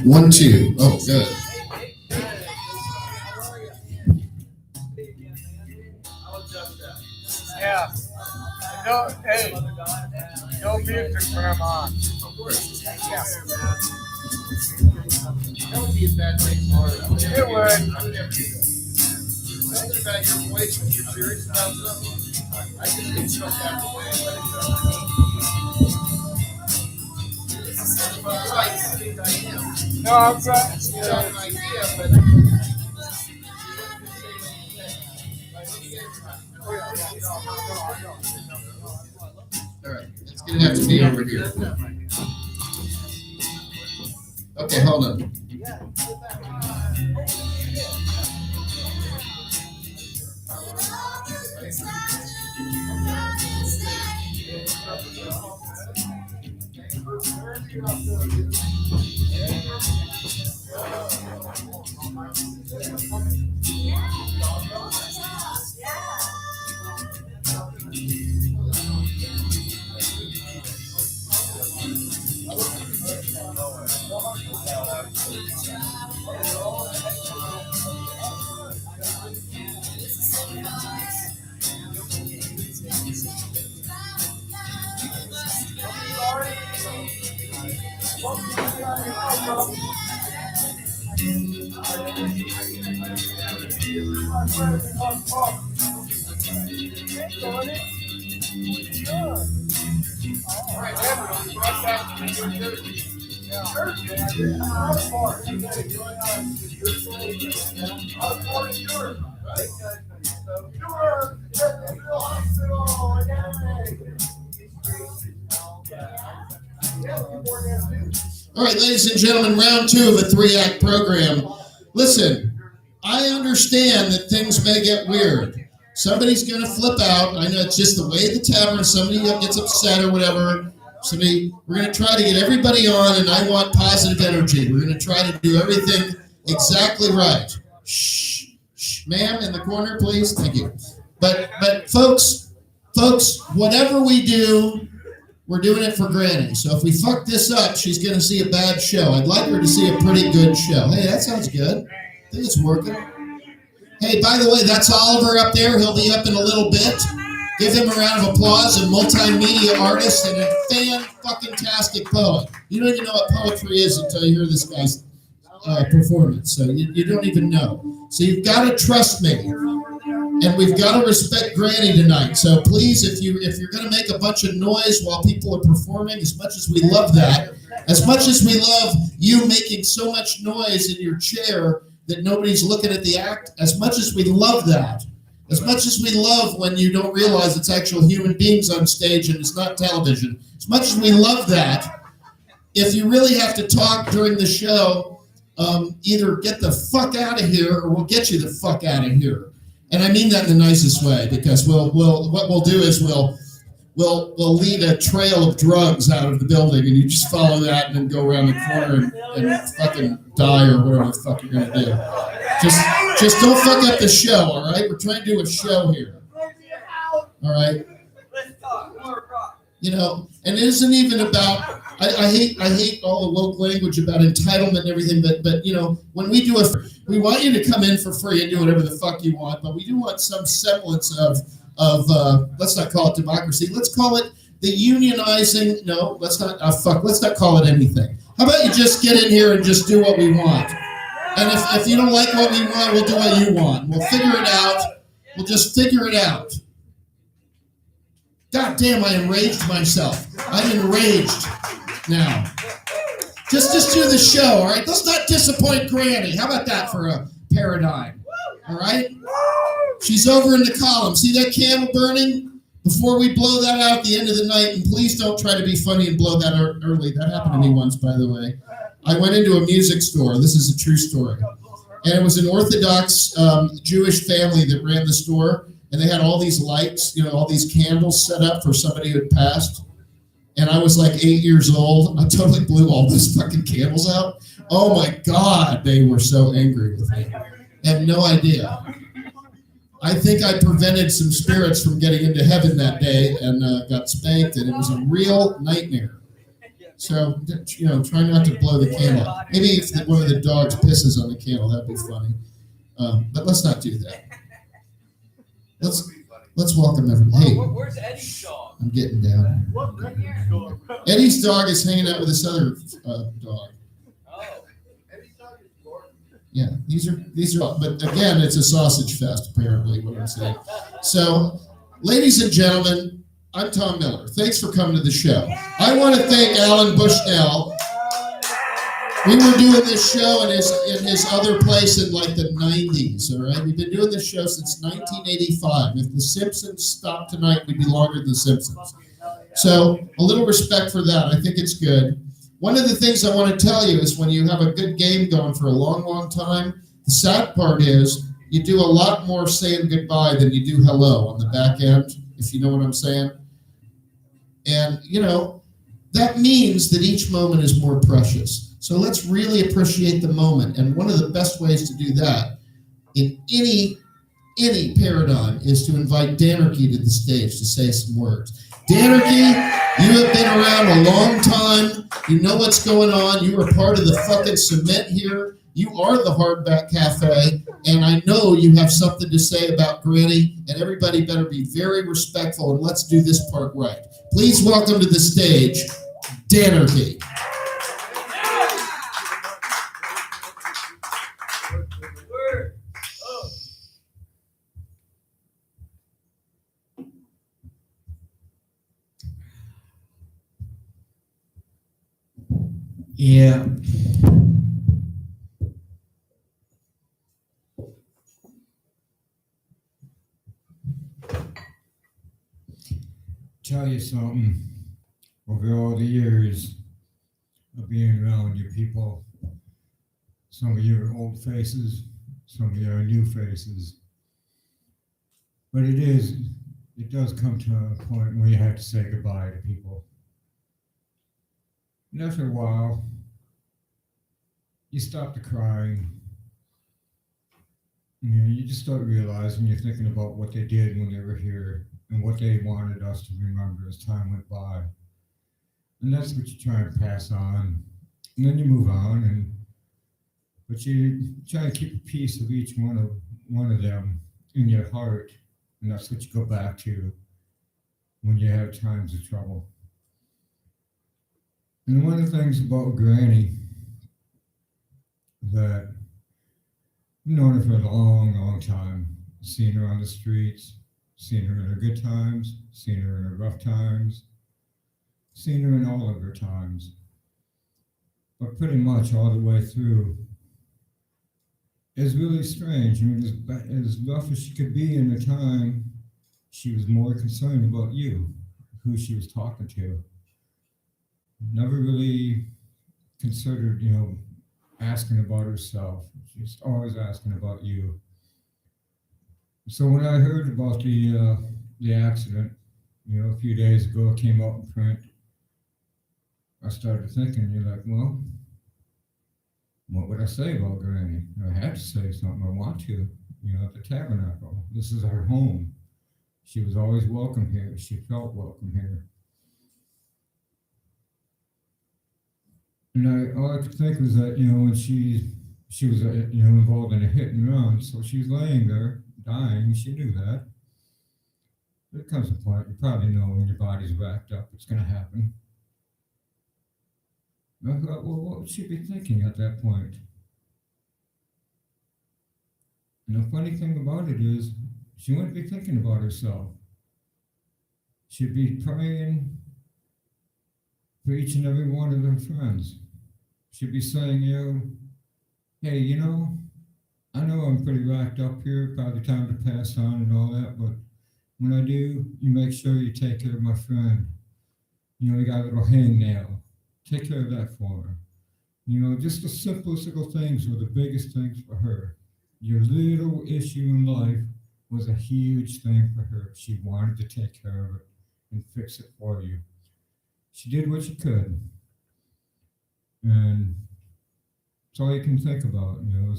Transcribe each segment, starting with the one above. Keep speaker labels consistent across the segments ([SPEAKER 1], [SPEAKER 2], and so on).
[SPEAKER 1] One, two. Oh, good.
[SPEAKER 2] Yeah. No, hey, no music when I'm on. Yeah. It would.
[SPEAKER 1] Something about your voice when you're serious about something. I just get struck out the way.
[SPEAKER 2] No, I'm trying.
[SPEAKER 1] All right, it's gonna have to be over here. Okay, hold on. All right, ladies and gentlemen, round two of a 3-act program. Listen, I understand that things may get weird. Somebody's going to flip out. I know it's just the way of the tavern. Somebody gets upset or whatever. We're going to try to get everybody on, and I want positive energy. We're going to try to do everything exactly right. Shh, ma'am, in the corner, please. Thank you. But folks, whatever we do, we're doing it for Granny. So if we fuck this up, she's going to see a bad show. I'd like her to see a pretty good show. Hey, that sounds good. I think it's working. Hey, by the way, that's Oliver up there. He'll be up in a little bit. Give him a round of applause. A multimedia artist and a fan-fucking-tastic poet. You don't even know what poetry is until you hear this guy's performance. So you don't even know. So you've got to trust me. And we've got to respect Granny tonight. So please, if you're going to make a bunch of noise while people are performing, as much as we love that, as much as we love you making so much noise in your chair that nobody's looking at the act, as much as we love that, as much as we love when you don't realize it's actual human beings on stage and it's not television, as much as we love that, if you really have to talk during the show, either get the fuck out of here or we'll get you the fuck out of here. And I mean that in the nicest way, because what we'll do is we'll lead a trail of drugs out of the building, and you just follow that and then go around the corner and fucking die or whatever the fuck you're gonna do. Just don't fuck up the show, all right? We're trying to do a show here, all right? You know, and it isn't even about. I hate all the woke language about entitlement and everything, but you know, when we do we want you to come in for free and do whatever the fuck you want, but we do want some semblance of let's not call it democracy. Let's call it the unionizing. No, let's not call it anything. How about you just get in here and just do what we want? And if you don't like what we want, we'll do what you want. We'll figure it out. We'll just figure it out. God damn, I enraged myself. I'm enraged now. Just do the show, all right? Let's not disappoint Granny. How about that for a paradigm. All right? She's over in the column. See that candle burning? Before we blow that out at the end of the night, and please don't try to be funny and blow that early. That happened to me once, by the way. I went into a music store. This is a true story. And it was an Orthodox Jewish family that ran the store. And they had all these lights, all these candles set up for somebody who had passed. And I was like 8 years old. I totally blew all those fucking candles out. Oh my God, they were so angry with me. I have no idea. I think I prevented some spirits from getting into heaven that day and got spanked, and it was a real nightmare. So, try not to blow the candle. Maybe if one of the dogs pisses on the candle, that'd be funny. But let's not do that. Let's welcome everyone. Hey,
[SPEAKER 3] where's Eddie's dog?
[SPEAKER 1] I'm getting down. Eddie's dog is hanging out with this other dog.
[SPEAKER 3] Oh.
[SPEAKER 1] Yeah, these are. But again, it's a sausage fest. Apparently, what I'm saying. So, ladies and gentlemen, I'm Tom Miller. Thanks for coming to the show. I want to thank Alan Bushnell. We were doing this show in his other place in like the 90s, all right? We've been doing this show since 1985. If The Simpsons stopped tonight, we'd be longer than The Simpsons. So a little respect for that. I think it's good. One of the things I want to tell you is when you have a good game going for a long, long time, the sad part is you do a lot more saying goodbye than you do hello on the back end, if you know what I'm saying. And, that means that each moment is more precious. So let's really appreciate the moment. And one of the best ways to do that in any paradigm is to invite Danarchy to the stage to say some words. Danarchy, you have been around a long time. You know what's going on. You are part of the fucking cement here. You are the Hardback Cafe. And I know you have something to say about Granny. And everybody better be very respectful. And let's do this part right. Please welcome to the stage, Danarchy.
[SPEAKER 4] Yeah. Tell you something. Over all the years of being around you people, some of you are old faces, some of you are new faces. But it does come to a point where you have to say goodbye to people. And after a while, you stop the crying. You just start realizing you're thinking about what they did when they were here and what they wanted us to remember as time went by. And that's what you try and pass on. And then you move on, but you try to keep a piece of each one of them in your heart. And that's what you go back to when you have times of trouble. And one of the things about Granny that I've known her for a long, long time. Seen her on the streets, seen her in her good times, seen her in her rough times, seen her in all of her times. But pretty much all the way through. It's really strange. As rough as she could be in the time, she was more concerned about you, who she was talking to. Never really considered, asking about herself. She's always asking about you. So when I heard about the accident, a few days ago, it came out in print, I started thinking, you're like, well, what would I say about Granny? I had to say something. I want to, at the Tabernacle. This is her home. She was always welcome here. She felt welcome here. And all I could think was that, when she was, involved in a hit and run, so she's laying there dying. She knew that. There comes a point, you probably know when your body's racked up, it's going to happen. And I thought, well, what would she be thinking at that point? And the funny thing about it is, she wouldn't be thinking about herself. She'd be praying for each and every one of her friends. She'd be saying, hey, I know I'm pretty racked up here, probably time to pass on and all that, but when I do, you make sure you take care of my friend. You know, you got a little hangnail. Take care of that for her. You know, just the simplest little things were the biggest things for her. Your little issue in life was a huge thing for her. She wanted to take care of it and fix it for you. She did what she could. And it's all you can think about, you know.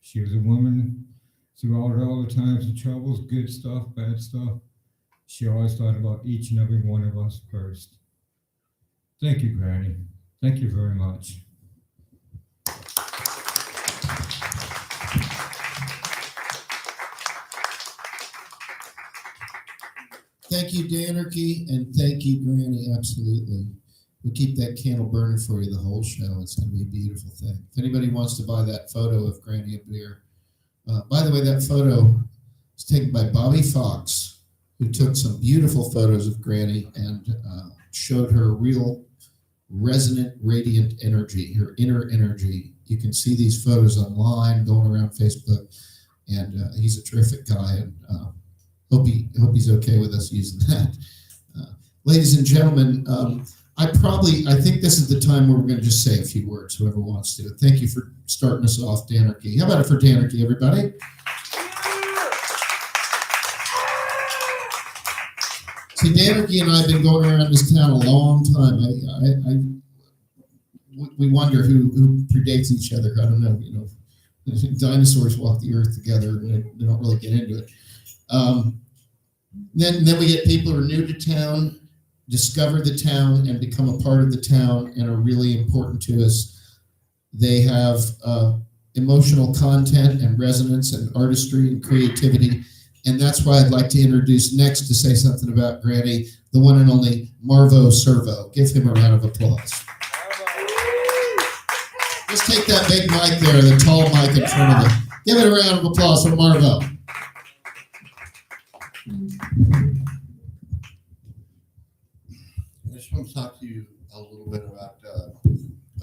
[SPEAKER 4] She was a woman throughout all the times and troubles, good stuff, bad stuff. She always thought about each and every one of us first. Thank you, Granny. Thank you very much.
[SPEAKER 1] Thank you, Danarchy, and thank you, Granny. Absolutely. We'll keep that candle burning for you the whole show. It's going to be a beautiful thing. If anybody wants to buy that photo of Granny up there, by the way, that photo was taken by Bobby Fox, who took some beautiful photos of Granny and showed her real resonant, radiant energy, her inner energy. You can see these photos online, going around Facebook, and he's a terrific guy, and hope he's okay with us using that. Ladies and gentlemen, I think this is the time where we're going to just say a few words, whoever wants to. Thank you for starting us off, Danarchy. How about it for Danarchy, everybody? See, Danarchy and I have been going around this town a long time. We wonder who predates each other. I don't know. You know, dinosaurs walk the earth together. They don't really get into it. Then we get people who are new to town, discover the town, and become a part of the town, and are really important to us. They have emotional content and resonance and artistry and creativity. And that's why I'd like to introduce next to say something about Granny, the one and only Marvo Servo. Give him a round of applause. Just take that big mic there, the tall mic in front of him. Give it a round of applause for Marvo.
[SPEAKER 5] I just want to talk to you a little bit about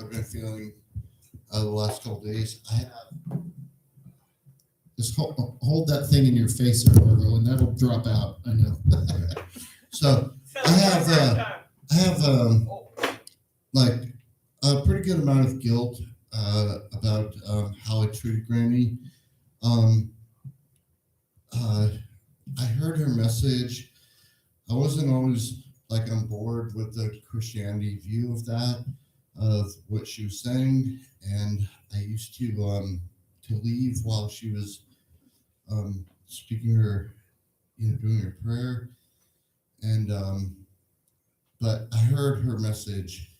[SPEAKER 5] I've been feeling the last couple days. I have.
[SPEAKER 1] Just hold that thing in your face there, Marvo, and that'll drop out. I know.
[SPEAKER 5] So I have like a pretty good amount of guilt about how I treated Granny. I heard her message. I wasn't always like on board with the Christianity view of that, of what she was saying, and I used to leave while she was speaking her, doing her prayer, and but I heard her message,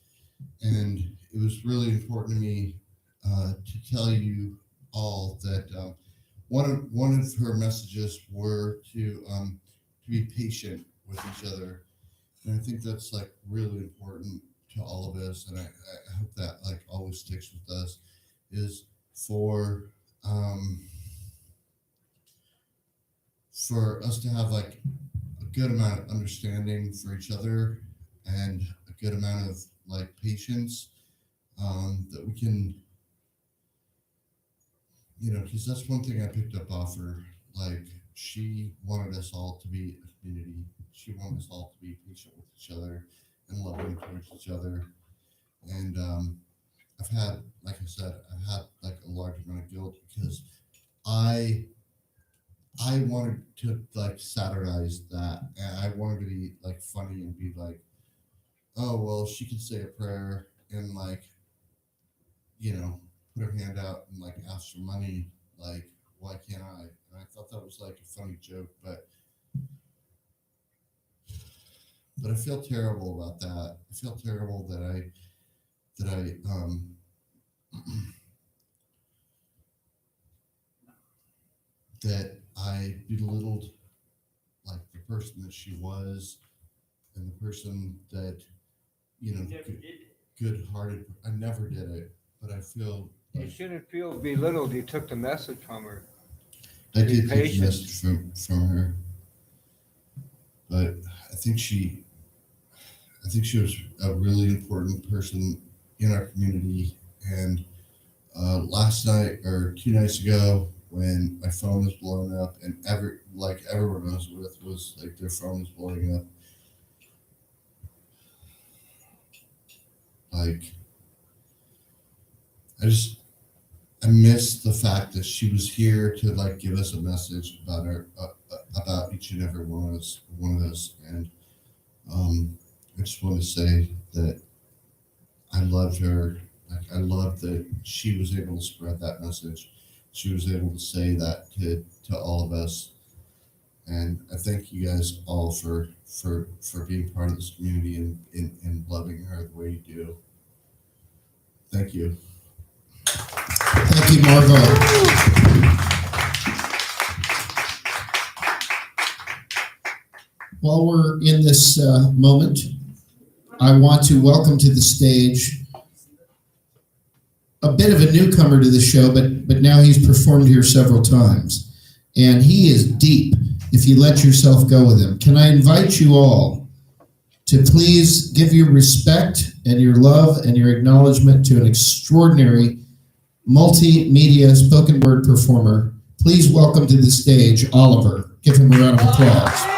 [SPEAKER 5] and it was really important to me to tell you all that one of her messages were to be patient with each other, and I think that's like really important to all of us, and I hope that like always sticks with us, is for us to have like a good amount of understanding for each other and a good amount of like patience, that we can, because that's one thing I picked up off her. Like, she wanted us all to be a community. She wanted us all to be patient with each other and loving towards each other. And I've had, like I said, like a large amount of guilt because I wanted to like satirize that, and I wanted to be like funny and be like, oh well, she can say a prayer and like, put her hand out and like ask for money. Like, why can't I? And I thought that was like a funny joke, but I feel terrible about that. I feel terrible that I that I belittled like the person that she was and the person that, good-hearted. I never did it, but I feel
[SPEAKER 2] You
[SPEAKER 5] like
[SPEAKER 2] shouldn't feel belittled. You took the message from her.
[SPEAKER 5] I
[SPEAKER 2] Be
[SPEAKER 5] did take the
[SPEAKER 2] patient.
[SPEAKER 5] message from her, but I think she was a really important person in our community. And last night or 2 nights ago, when my phone was blowing up, and everyone I was with was like their phone was blowing up. Like, I missed the fact that she was here to like give us a message about about each and every one of us, and I just want to say that I loved her. Like, I loved that she was able to spread that message. She was able to say that to all of us, and I thank you guys all for being part of this community and loving her the way you do. Thank you.
[SPEAKER 1] Thank you, Margot. While we're in this moment, I want to welcome to the stage a bit of a newcomer to the show, but now he's performed here several times, and he is deep if you let yourself go with him. Can I invite you all to please give your respect and your love and your acknowledgement to an extraordinary multimedia spoken word performer. Please welcome to the stage Oliver. Give him a round of applause.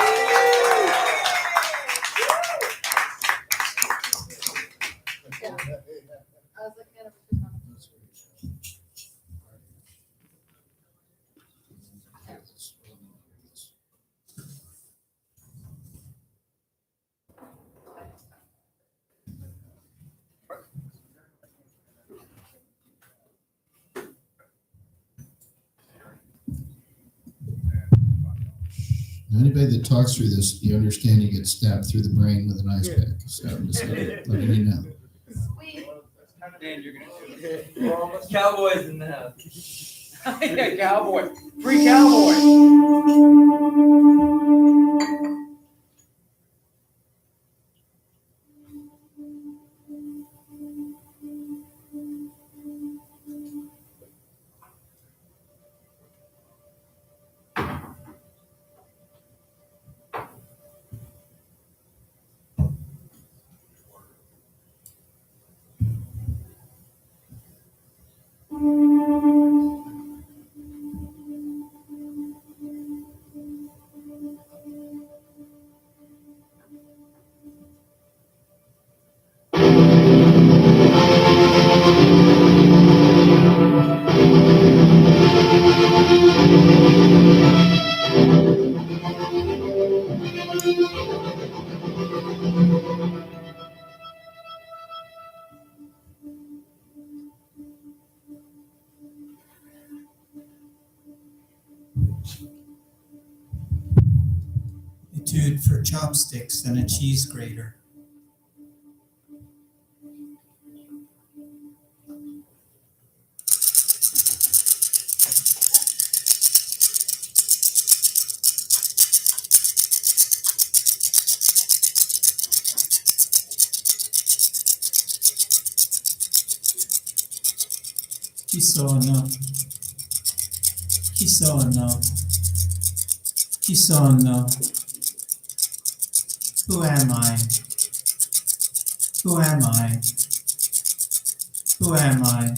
[SPEAKER 1] Anybody that talks through this, you understand you get stabbed through the brain with an ice pick. So I'm just letting you know.
[SPEAKER 3] Dan, you're gonna do it. Cowboys in the house.
[SPEAKER 2] Yeah, cowboy. Free cowboy.
[SPEAKER 6] Etude for chopsticks and a cheese grater. Kisono. Kisono. Kisono. Who am I? Who am I? Who am I?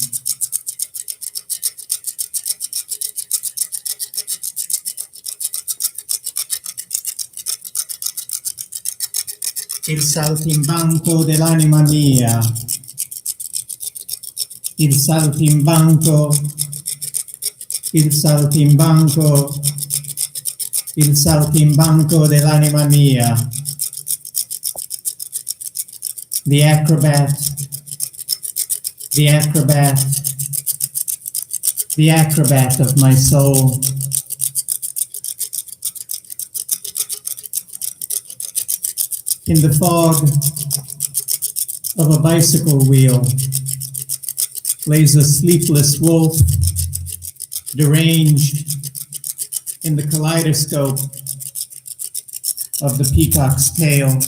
[SPEAKER 6] Il saltimbanco dell'anima mia. Il saltimbanco. Il saltimbanco. Il saltimbanco dell'anima mia. The acrobat, the acrobat, the acrobat of my soul. In the fog of a bicycle wheel lays a sleepless wolf, deranged in the kaleidoscope of the peacock's tail.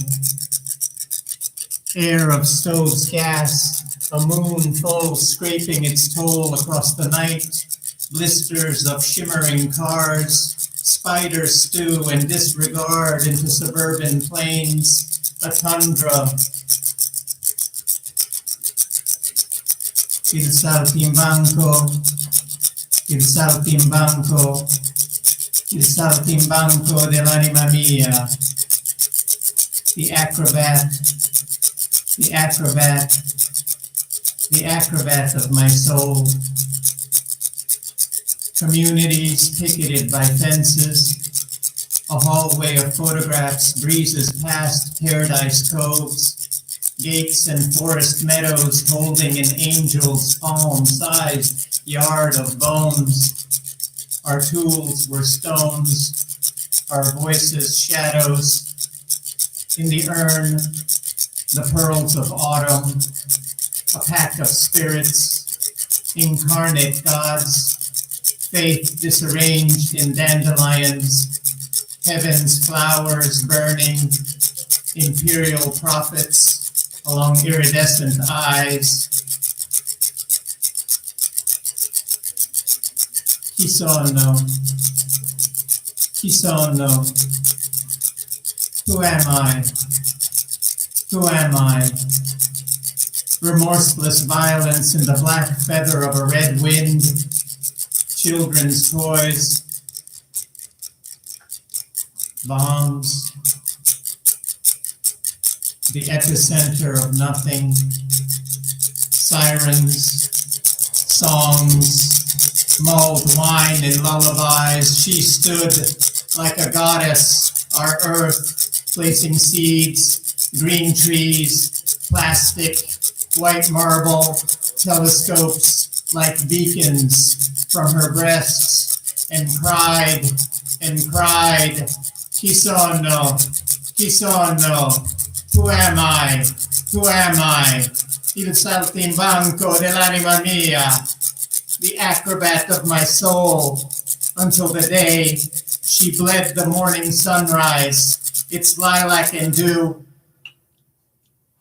[SPEAKER 6] Air of stove's gas, a moon full scraping its toll across the night, blisters of shimmering cars, spiders stew and disregard into suburban plains, a tundra. Il saltimbanco, il saltimbanco dell'anima mia, the acrobat, the acrobat, the acrobat of my soul. Communities picketed by fences, a hallway of photographs breezes past paradise coves, gates and forest meadows holding an angel's palm-sized yard of bones. Our tools were stones, our voices shadows. In the urn, the pearls of autumn, a pack of spirits, incarnate gods, faith disarranged in dandelions, heaven's flowers burning, imperial prophets along iridescent eyes. Kisono, Kisono, who am I? Who am I? Remorseless violence in the black feather of a red wind, children's toys, bombs, the epicenter of nothing, sirens, songs, mulled wine and lullabies. She stood like a goddess, our earth, placing seeds, green trees, plastic, white marble, telescopes like beacons from her breasts, and cried, Kisono, Kisono, who am I? Who am I? Il saltimbanco dell'anima mia, the acrobat of my soul, until the day she bled the morning sunrise, its lilac and dew,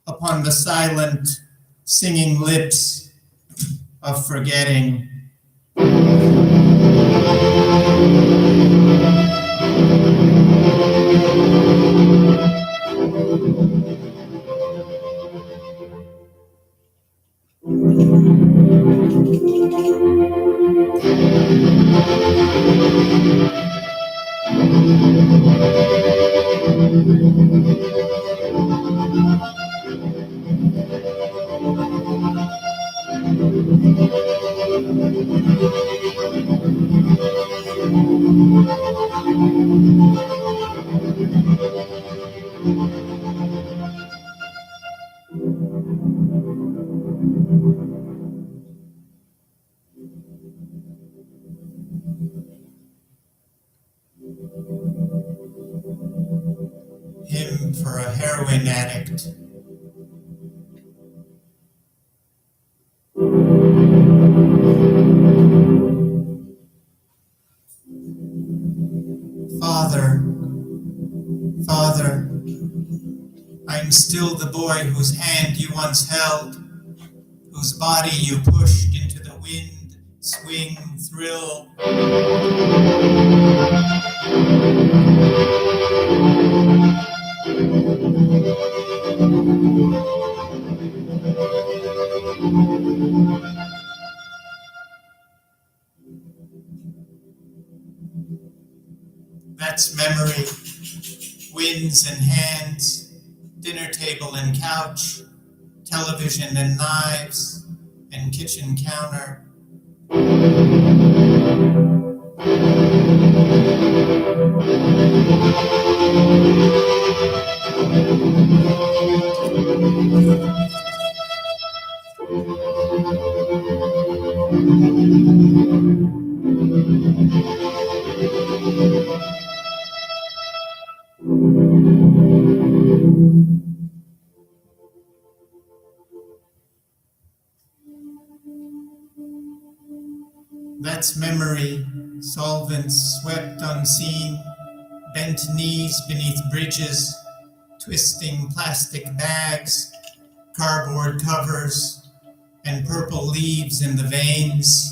[SPEAKER 6] upon the silent, singing lips of forgetting. Hymn for a heroin addict. Father, Father, I'm still the boy whose hand you once held, whose body you pushed into the wind, swing, thrill. That's memory, winds and hands, dinner table and couch, television and knives, and kitchen counter. That's memory, solvents swept unseen, bent knees beneath bridges, twisting plastic bags, cardboard covers, and purple leaves in the veins.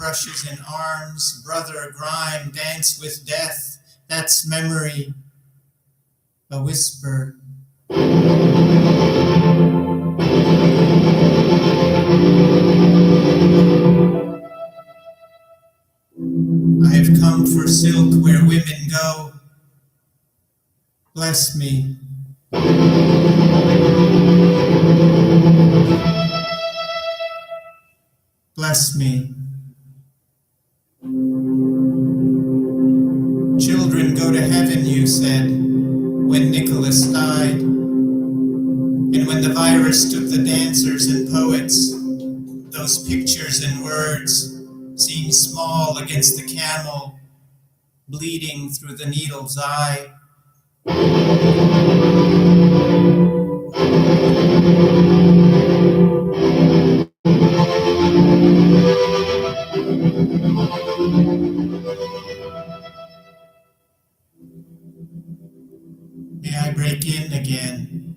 [SPEAKER 6] brushes in arms, brother grime, dance with death. That's memory. A whisper. I have come for silk where women go. Bless me. Bless me. Children go to heaven, you said, when Nicholas died. And when the virus took the dancers and poets, those pictures and words seem small against the camel bleeding through the needle's eye. May I break in again?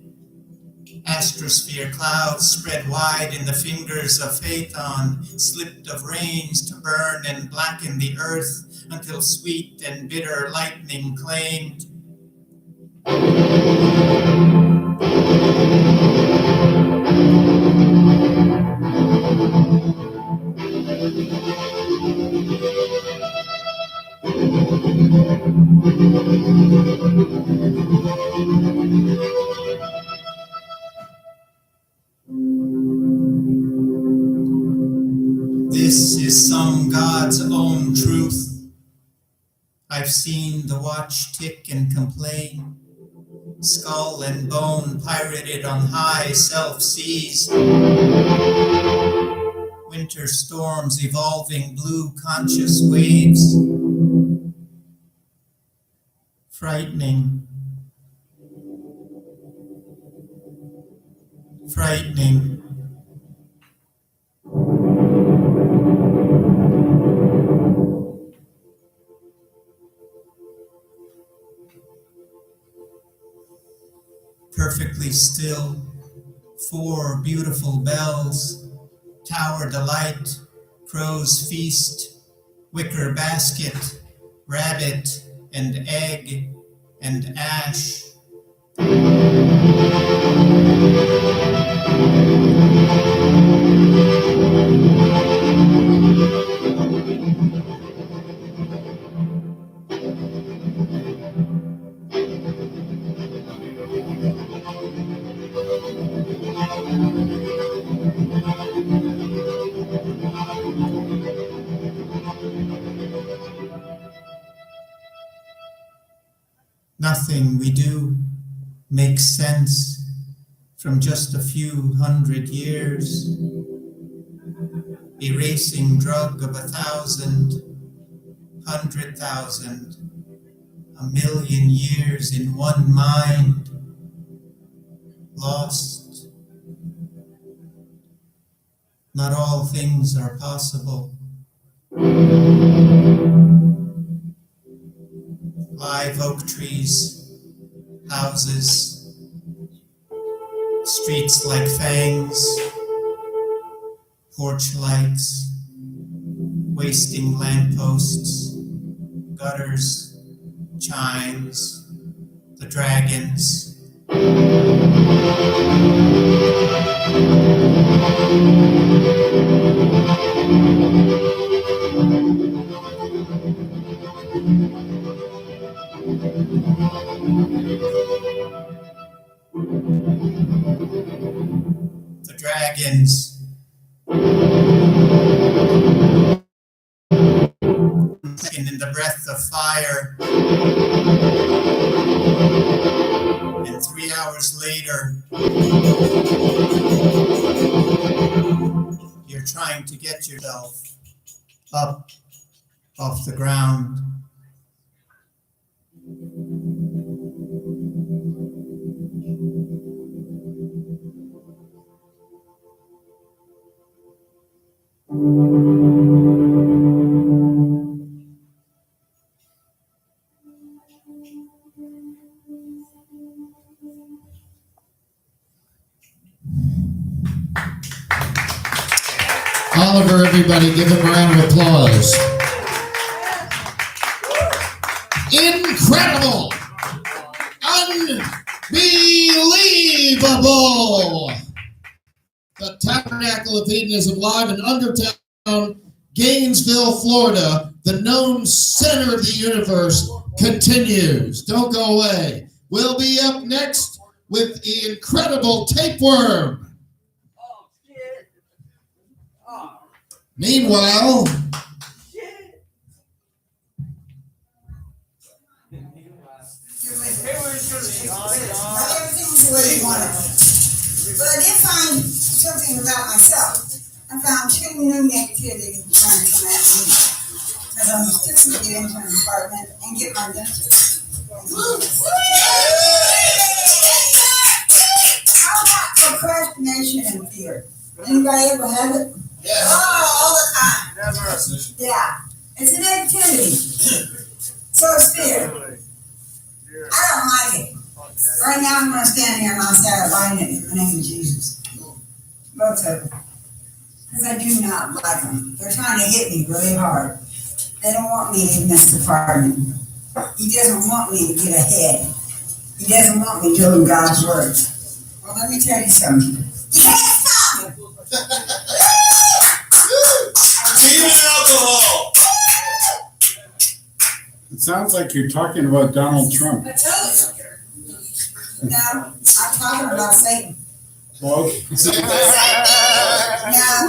[SPEAKER 6] Astrosphere clouds spread wide in the fingers of Phaethon, slipped of rains to burn and blacken the earth until sweet and bitter lightning claimed. This is some God's own truth. I've seen the watch tick and complain, skull and bone pirated on high self-seas, winter storms evolving blue conscious waves, frightening, frightening. Perfectly still, 4 beautiful bells, tower delight, crow's feast, wicker basket, rabbit and egg and ash. Nothing we do makes sense from just a few hundred years. Erasing drug of 1,000, 100,000, 1,000,000 years in one mind, lost. Not all things are possible. Live oak trees, houses, streets like fangs, porch lights, wasting lampposts, gutters, chimes, the dragons. The dragons. In the breath of fire. And 3 hours later, you're trying to get yourself up off the ground.
[SPEAKER 1] Oliver, everybody. Give him a round of applause. Incredible. Unbelievable. The Tabernacle of Hedonism live in Undertown, Gainesville, Florida. The known center of the universe continues. Don't go away. We'll be up next with the incredible Tapeworm.
[SPEAKER 3] Oh, shit. Oh,
[SPEAKER 1] Meanwhile,
[SPEAKER 3] shit.
[SPEAKER 7] Everything was the way you wanted it. But I did find something about myself. I found two new negativities trying to come at me. Because I'm fixing to get into an apartment and get my dentist. How about procrastination and fear? Anybody ever have it?
[SPEAKER 1] yeah.
[SPEAKER 7] Oh, all the time.
[SPEAKER 2] Never.
[SPEAKER 7] Yeah. It's a negativity. So it's fear. I don't like it. Right now I'm going to stand here and I'll say I bind it in the name of Jesus. Both of them. Because I do not like them. They're trying to hit me really hard. They don't want me in this department. He doesn't want me to get ahead. He doesn't want me doing God's work. Well, let me tell you something. You can't stop it.
[SPEAKER 8] Demon alcohol.
[SPEAKER 9] It sounds like you're talking about Donald Trump.
[SPEAKER 7] I tell you. No, I'm talking about Satan.
[SPEAKER 9] Well,
[SPEAKER 7] Now,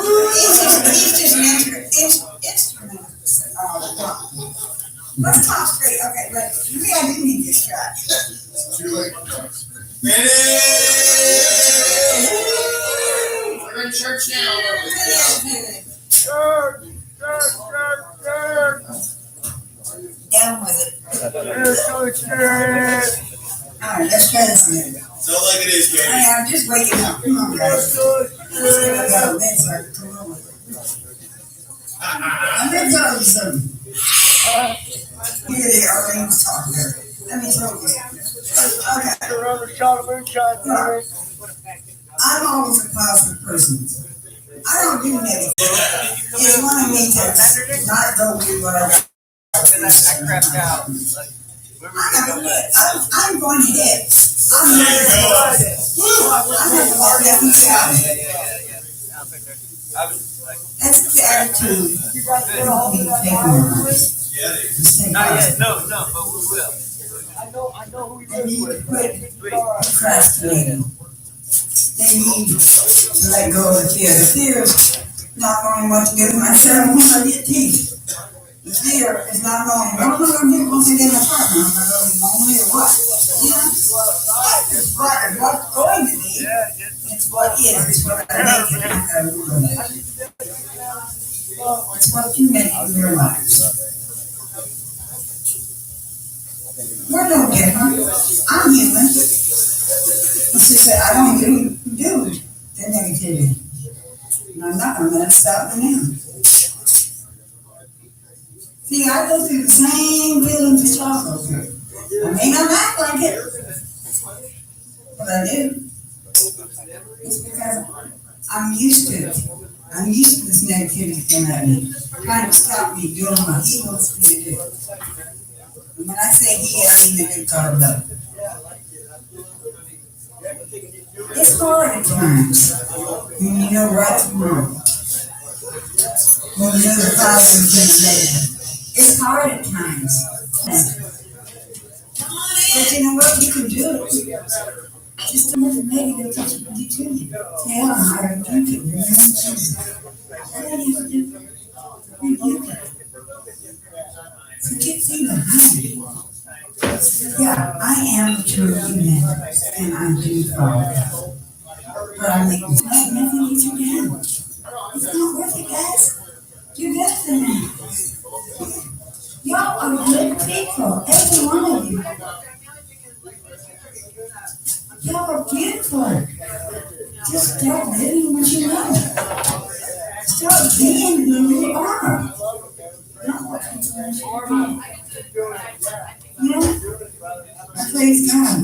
[SPEAKER 7] he's just an instrument. Let's talk straight. Okay, but maybe I do need this shot.
[SPEAKER 8] Too late.
[SPEAKER 1] We're in church now.
[SPEAKER 7] Down with it. All right, let's try this again.
[SPEAKER 8] Sound like it is, baby.
[SPEAKER 7] Hey, I'm just waking up. Come on, guys. Let's get out of bed so I can come over. I'm going to tell you something. Here they are, things talking here. Let me tell you. Okay. I'm always a positive person. I don't do negative. It's one of me to not go do what I got.
[SPEAKER 3] I crapped out.
[SPEAKER 7] I'm going to hit. I'm going to walk down the south. That's the attitude.
[SPEAKER 3] Not yet, no, but we will.
[SPEAKER 7] They need to quit procrastinating. They need to let go of the fear. The fear is not knowing what to do myself when I get teeth. The fear is not knowing what I'm going to do once I get in the apartment. I'm going to be lonely or what? You know? It's what's going to be. It's what is. It's what I make it. It's what you make in your lives. We're no different. I'm human. It's just that I don't do the negativity. And I'm not going to let it stop me now. See, I go through the same feelings that y'all go through. I may not act like it, but I do. It's because I'm used to it. I'm used to this negativity thing at me, trying to stop me doing what he wants me to do. And when I say he, I mean the good God above. It's hard at times when you know right from wrong. When you know the positive and the negative. It's hard at times. But you know what? You can do it. Just to let the negative touch you to you. Say, I'm higher than you can. All you have to do is rebuke it. Forget being behind it. Yeah, I am a true human, and I do fall. But I make nothing get you down. It's not worth it, guys. You're better than that. Y'all are good people, every one of you. Y'all are beautiful. Just start living what you know. Start being who you are. Not what people want you to be. You know? I praise God.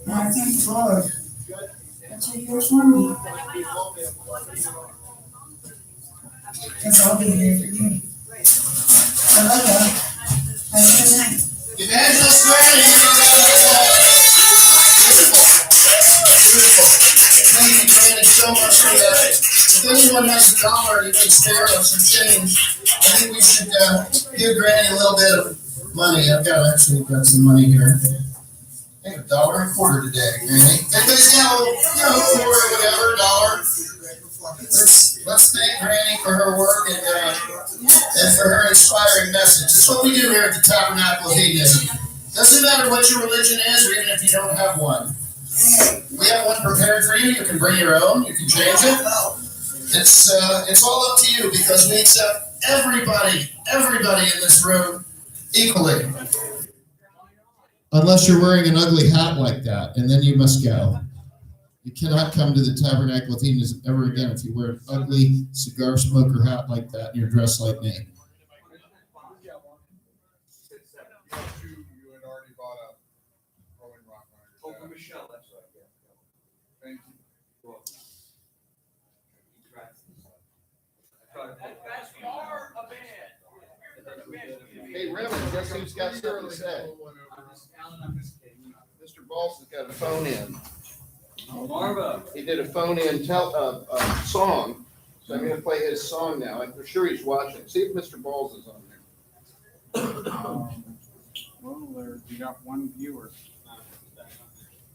[SPEAKER 7] And I thank the Lord that you're here for me. Because I'll be here for you. I love you. Have a good night.
[SPEAKER 1] Evangelist Granny, thank you, Granny, so much for that. If anyone has a dollar and you can spare us some change, I think we should give Granny a little bit of money. I've got some money here. I think $1.25 today, Granny. Everybody's got a quarter or whatever, $1. Let's thank Granny for her work and for her inspiring message. It's what we do here at the Tabernacle of Hedonism. Doesn't matter what your religion is, or even if you don't have one. We have one prepared for you. You can bring your own. You can change it. It's all up to you because we accept everybody in this room equally. Unless you're wearing an ugly hat like that, and then you must go. You cannot come to the Tabernacle of Hedonism ever again if you wear an ugly cigar smoker hat like that and you're dressed like me.
[SPEAKER 9] You had already bought a Rolling Rock.
[SPEAKER 3] Oh, for Michelle, that's right. Yeah.
[SPEAKER 9] Thank you.
[SPEAKER 3] Cool.
[SPEAKER 1] Hey, Reverend, guess who's got something to say? Mr. Balls has got a phone in.
[SPEAKER 3] Marva.
[SPEAKER 1] He did a phone in song, so I'm going to play his song now. I'm sure he's watching. See if Mr. Balls is on there.
[SPEAKER 9] Well, you got one viewer.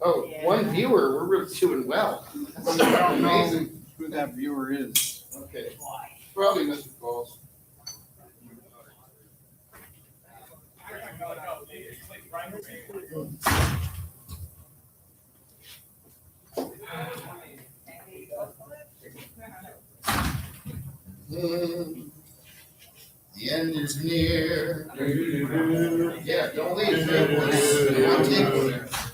[SPEAKER 1] Oh, one viewer. We're really doing well.
[SPEAKER 9] I don't know
[SPEAKER 1] Amazing.
[SPEAKER 9] who that viewer is.
[SPEAKER 1] Okay, probably Mr. Balls. The end is near. Yeah, don't leave.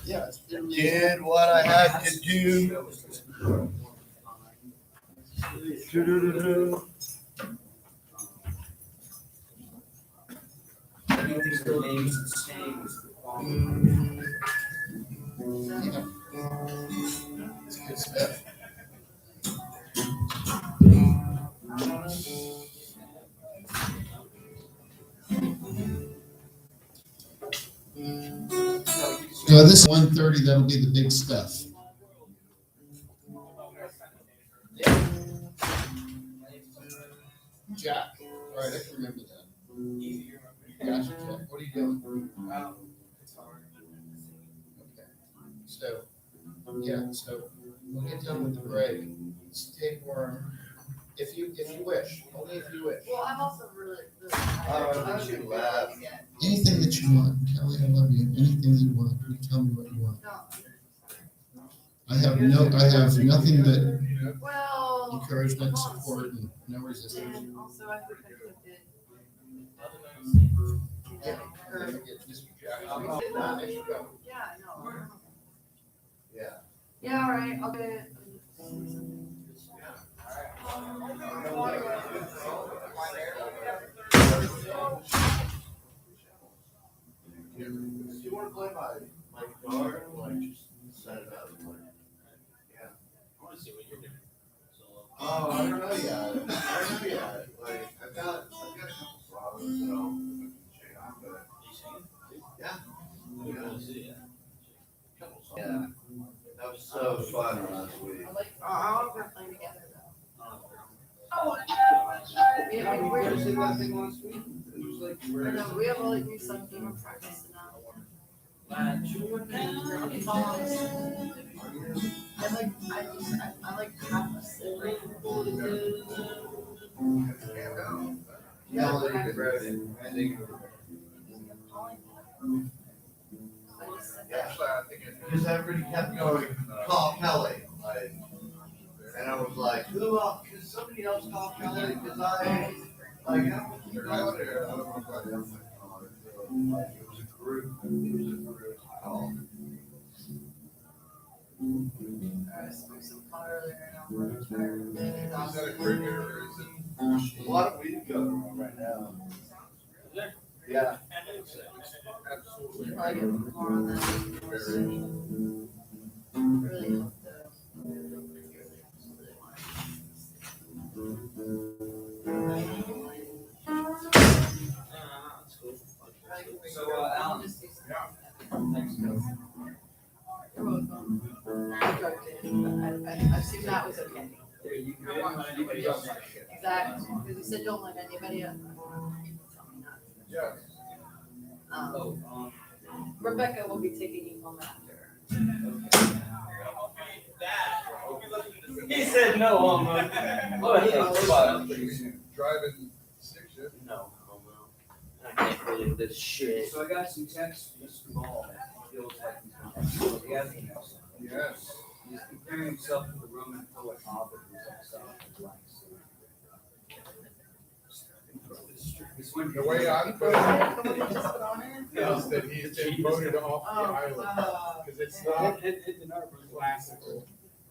[SPEAKER 1] Yeah.
[SPEAKER 8] Did what I had to do.
[SPEAKER 3] Everything's still names and sayings.
[SPEAKER 1] It's good stuff. So this 1:30, that'll be the big stuff. Jack. All right, I can remember that. Gotcha, Jack. What are you doing?
[SPEAKER 3] It's hard.
[SPEAKER 1] Okay. So, we'll get done with the break. Take more, if you wish, only if you wish.
[SPEAKER 10] Well, I'm also really
[SPEAKER 8] You laugh.
[SPEAKER 1] Anything that you want, Kelly, I love you. Anything that you want, you tell me what you want. I have nothing but
[SPEAKER 10] Well,
[SPEAKER 1] encouragement, support, and no resistance.
[SPEAKER 10] and also I think I could get,
[SPEAKER 1] Yeah.
[SPEAKER 10] yeah, no.
[SPEAKER 8] Yeah.
[SPEAKER 10] Yeah, all right, I'll get it.
[SPEAKER 8] You want to play my guitar? Like, just set it up. Like, yeah. I want to see what you're doing. Oh, I don't know yet. Like, I've got a couple songs, so. Yeah. Yeah. That was so fun last week.
[SPEAKER 10] I'll play together though. Oh,
[SPEAKER 8] Yeah,
[SPEAKER 10] yeah,
[SPEAKER 8] we
[SPEAKER 10] we're,
[SPEAKER 8] did that thing last week. It was like,
[SPEAKER 10] I know, we have all like new stuff that we're practicing now. Okay, songs. I like half a silly.
[SPEAKER 8] Melody, Reverend, ending. Yeah, because everybody kept going, call Kelly, like, and I was like, who else? Can somebody else call Kelly? Because I, like, how much you out there? I don't know if I else called it. So, like, it was a group call.
[SPEAKER 10] I smoked some pot earlier and
[SPEAKER 8] Is that a cricket or is it? A lot of weed going on right now. Yeah.
[SPEAKER 10] Absolutely. Probably get more on that. Really hope the.
[SPEAKER 3] So, Alan. Thanks,
[SPEAKER 10] You're welcome. I drugged it, but I assume that was okay.
[SPEAKER 3] There you go. Anybody else like it?
[SPEAKER 10] Exactly, because he said don't let anybody else.
[SPEAKER 8] Yeah.
[SPEAKER 10] Rebecca will be taking you home after.
[SPEAKER 3] He said no, almost. Oh, yeah.
[SPEAKER 8] Driving stick shift.
[SPEAKER 3] No. I can't believe this shit. So I got some text from Mr. Ball. Feels like he's going to
[SPEAKER 8] Yes.
[SPEAKER 3] He's comparing himself to the Roman poet Ovid, who's himself like.
[SPEAKER 8] The way I put it is that he's been voted off the island because it's not classical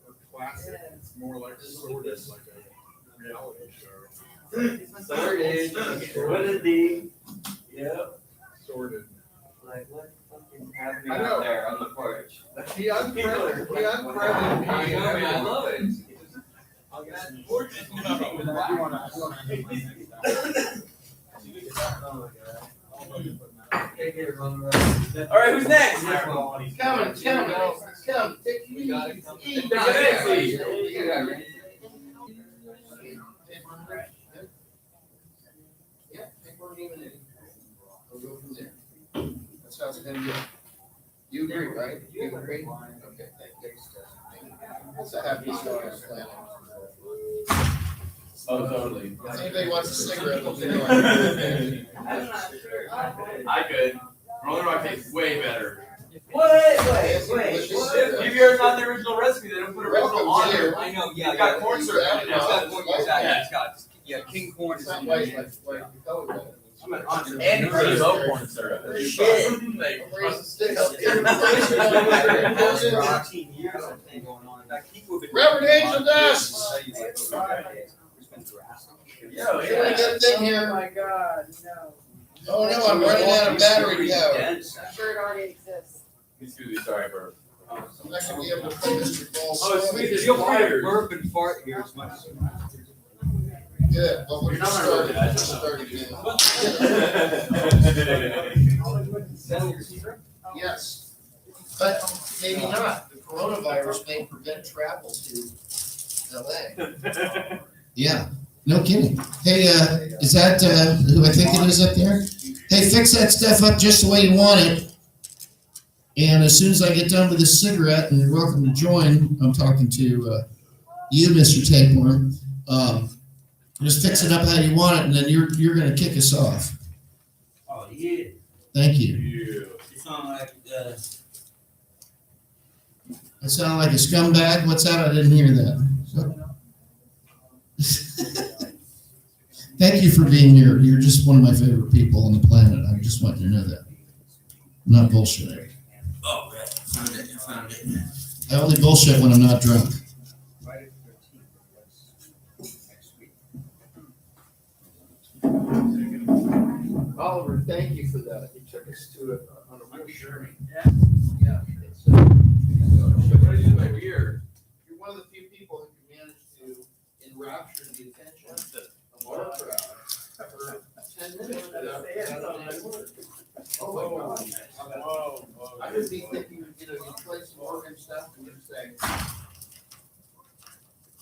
[SPEAKER 8] or classic. It's more like sort of like a reality show.
[SPEAKER 3] Sorted. What is the? Yep.
[SPEAKER 8] Sorted.
[SPEAKER 3] Like what fucking happening
[SPEAKER 8] I know.
[SPEAKER 3] out there on the porch?
[SPEAKER 8] He uncredited me.
[SPEAKER 3] I know, man. I love it. All right, who's next?
[SPEAKER 8] It's coming. It's coming. Take it easy.
[SPEAKER 1] We'll go from there. That's how it's gonna be. You agree, right? You agree? Okay, thank you. That's a happy story.
[SPEAKER 3] Oh, totally.
[SPEAKER 1] If anybody wants a cigarette, let me know.
[SPEAKER 3] I could. Rolling Rock tastes way better.
[SPEAKER 1] Wait.
[SPEAKER 3] If yours on the original recipe, they don't put original on there. I know, yeah. It's got corn syrup in it. It's got corn, exactly. It's got, king corn.
[SPEAKER 1] It's not white, like you color that.
[SPEAKER 3] I'm an entrepreneur. And pretty low corn syrup.
[SPEAKER 1] Shit. Reverend Angel Dust.
[SPEAKER 3] Yo,
[SPEAKER 1] Get a thing here.
[SPEAKER 10] Oh my God, no.
[SPEAKER 1] Oh no, I'm running out of battery power.
[SPEAKER 10] I'm sure it already exists.
[SPEAKER 3] Excuse me, sorry, Bert.
[SPEAKER 1] I'm not gonna be able to put Mr. Ball's.
[SPEAKER 3] Oh, it's sweet. Feel free to burp and fart here as much as you want.
[SPEAKER 1] Good, but we're
[SPEAKER 3] You're not
[SPEAKER 1] starting.
[SPEAKER 3] gonna
[SPEAKER 1] Just starting now. Yes, but maybe not. The coronavirus may prevent travel to LA. Yeah, no kidding. Hey, is that who I think it is up there? Hey, fix that stuff up just the way you want it. And as soon as I get done with this cigarette, and you're welcome to join, I'm talking to you, Mr. Tapeworm. Just fix it up how you want it, and then you're going to kick us off.
[SPEAKER 3] Oh, yeah.
[SPEAKER 1] Thank you.
[SPEAKER 3] You sound like,
[SPEAKER 1] I sound like a scumbag? What's that? I didn't hear that. Thank you for being here. You're just one of my favorite people on the planet. I just want you to know that. I'm not bullshitting.
[SPEAKER 3] oh, man. Found it.
[SPEAKER 1] I only bullshit when I'm not drunk. Oliver, thank you for that. You took us to it on a real journey. Yeah. It's,
[SPEAKER 3] Weird.
[SPEAKER 1] you're one of the few people who can manage to enrapture the attention of our crowd for 10 minutes without any word. Oh my God. I would be thinking, you play some organ stuff and you'd say,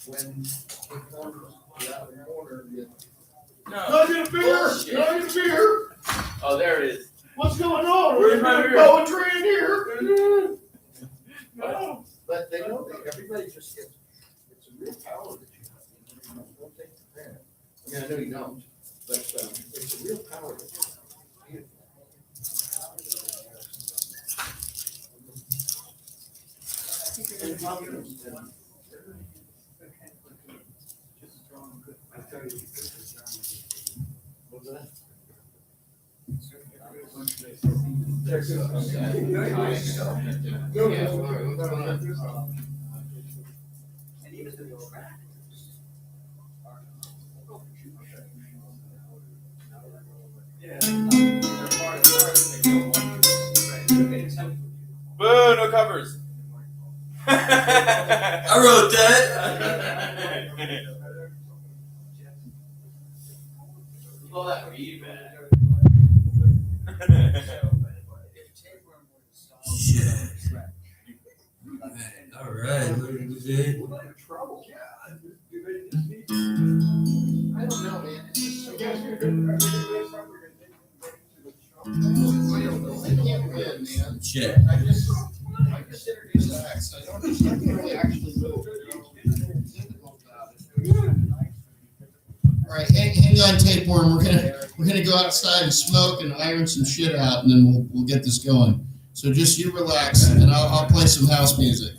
[SPEAKER 1] when it comes out of the corner, you.
[SPEAKER 3] No.
[SPEAKER 1] Can I get a beer? Can I get a beer?
[SPEAKER 3] Oh, there it is.
[SPEAKER 1] What's going on?
[SPEAKER 3] Where's my beer?
[SPEAKER 1] Poetry in here. No. But they know that everybody just gets, it's a real power that you have. Don't take it for granted. I mean, I know you don't, but it's a real power that you have. What's that?
[SPEAKER 3] Boo, no covers. I wrote that. Well, that read, man. Shit. All right. What did we do?
[SPEAKER 2] I don't know, man. I guess you're good. I can't win, man.
[SPEAKER 3] Shit.
[SPEAKER 2] I just introduced the acts. I don't really actually know.
[SPEAKER 1] All right, hang on, tapeworm. We're gonna go outside and smoke and iron some shit out, and then we'll get this going. So just you relax, and I'll play some house music.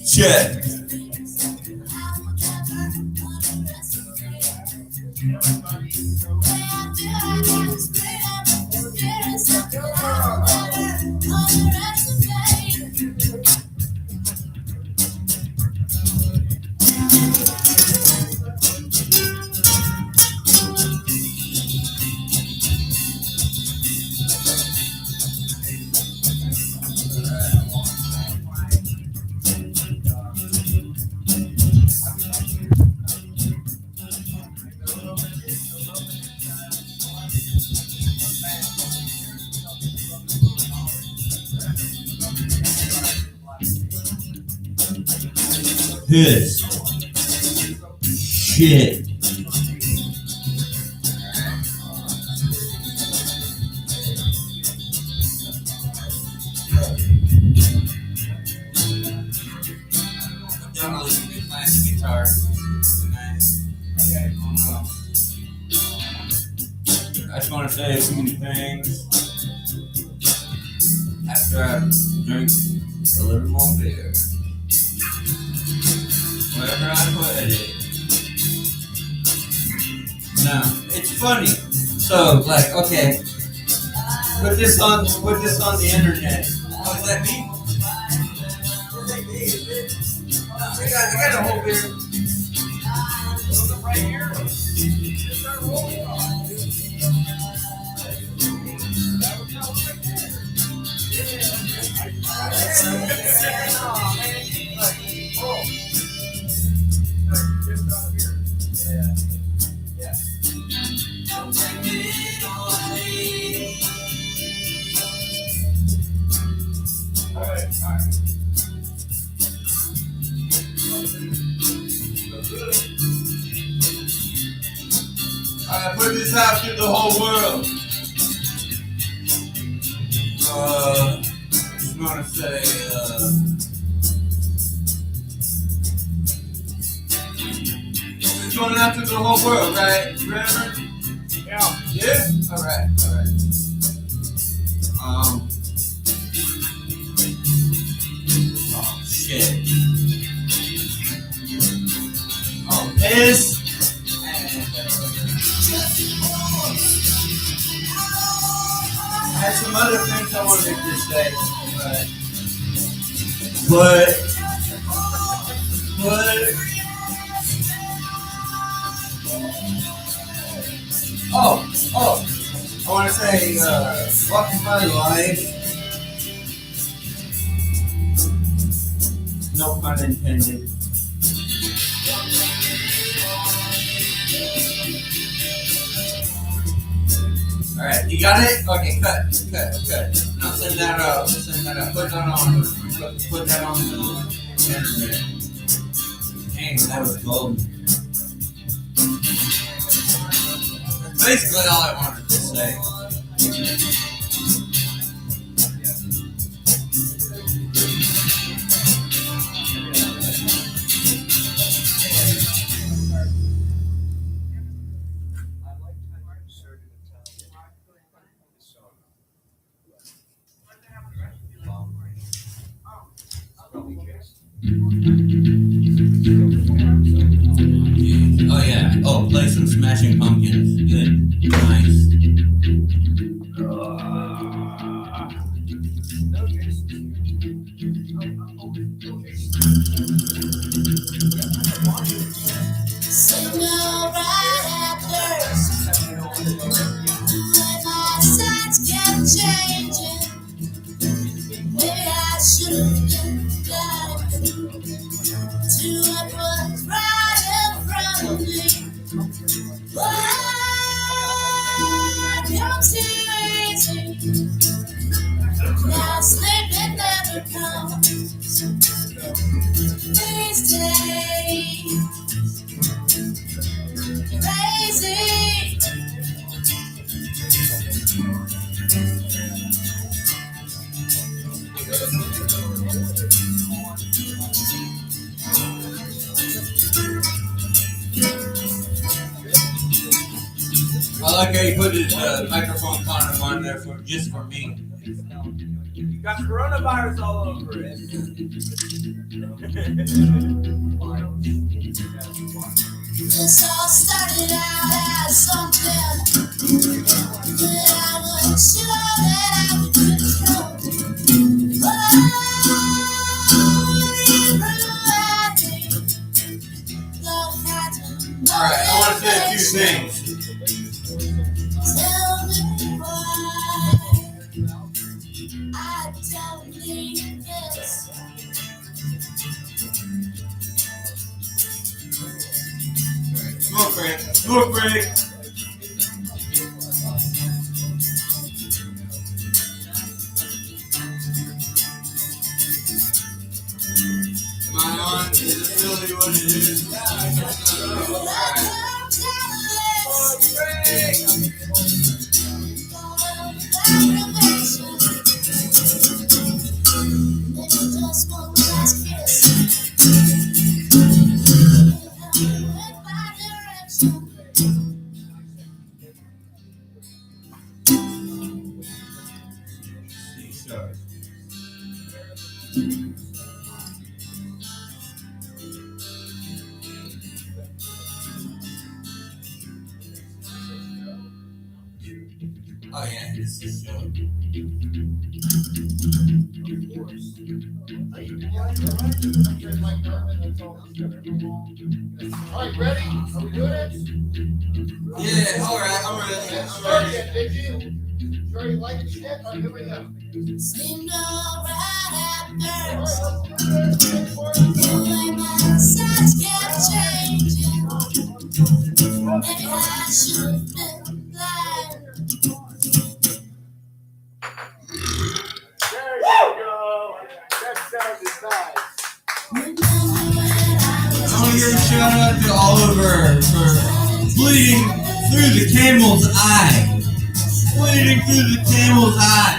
[SPEAKER 3] Shit. Piss. Shit. I'm not listening to playing guitar tonight. I just want to say a few things after I drink a little more beer. Wherever I put it. Now, it's funny. So, like, okay, put this on the internet. Oh, is that me? I got a whole beer. Right here. I put this out to the whole world. Just want to say, it's going out to the whole world, right, Reverend?
[SPEAKER 2] Yeah.
[SPEAKER 3] Yeah? All right. Oh, shit. Oh, piss. I had some other things I wanted to say, but I want to say, fuck my life. No pun intended. Alright, you got it? Okay, cut. Now send that out. Put that on the internet. Dang, that was golden. That's basically all I wanted to say. Smashing Pumpkins. Good. Nice.
[SPEAKER 11] Signal right at first, when my sights kept changing. Maybe I should have been blind to what was right in front of me. What comes too easy? Now sleeping never comes. These days, crazy.
[SPEAKER 3] I like how you put his microphone condom on there just for me.
[SPEAKER 2] You got coronavirus all over it.
[SPEAKER 11] This all started out as something that I wasn't sure that I could control.
[SPEAKER 3] Alright, I want to say a few things.
[SPEAKER 11] Tell me why I don't need this.
[SPEAKER 3] Smoke break. Smoke break. Am I on? Is it really what it is? Oh yeah, this is
[SPEAKER 1] Alright, ready? Are we doing it?
[SPEAKER 3] yeah, alright, I'm ready.
[SPEAKER 1] Did you? Sure you like the shit? Alright, here we go.
[SPEAKER 11] Seemed alright at first,
[SPEAKER 1] Alright,
[SPEAKER 11] the way my sights kept changing. Maybe I should have been blind.
[SPEAKER 2] There you go. That sounded nice.
[SPEAKER 3] I want to give a shout out to Oliver for bleeding through the camel's eye. Bleeding through the camel's eye.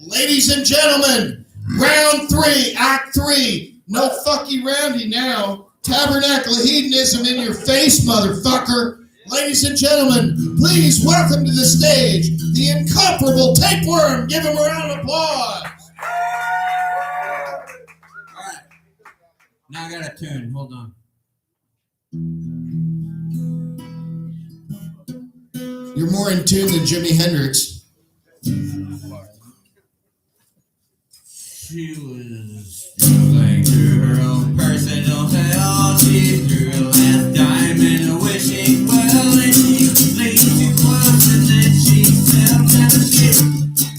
[SPEAKER 1] Ladies and gentlemen, round 3, act 3. No fucky roundy now. Tabernacle hedonism in your face, motherfucker. Ladies and gentlemen, please welcome to the stage the incomparable tapeworm. Give him a round of applause.
[SPEAKER 3] Alright. Now I got a tune. Hold on.
[SPEAKER 1] You're more in tune than Jimi Hendrix.
[SPEAKER 3] She was struggling through her own personal hell. She threw a last diamond, wishing well, and she lay too close, and then she fell down the ship.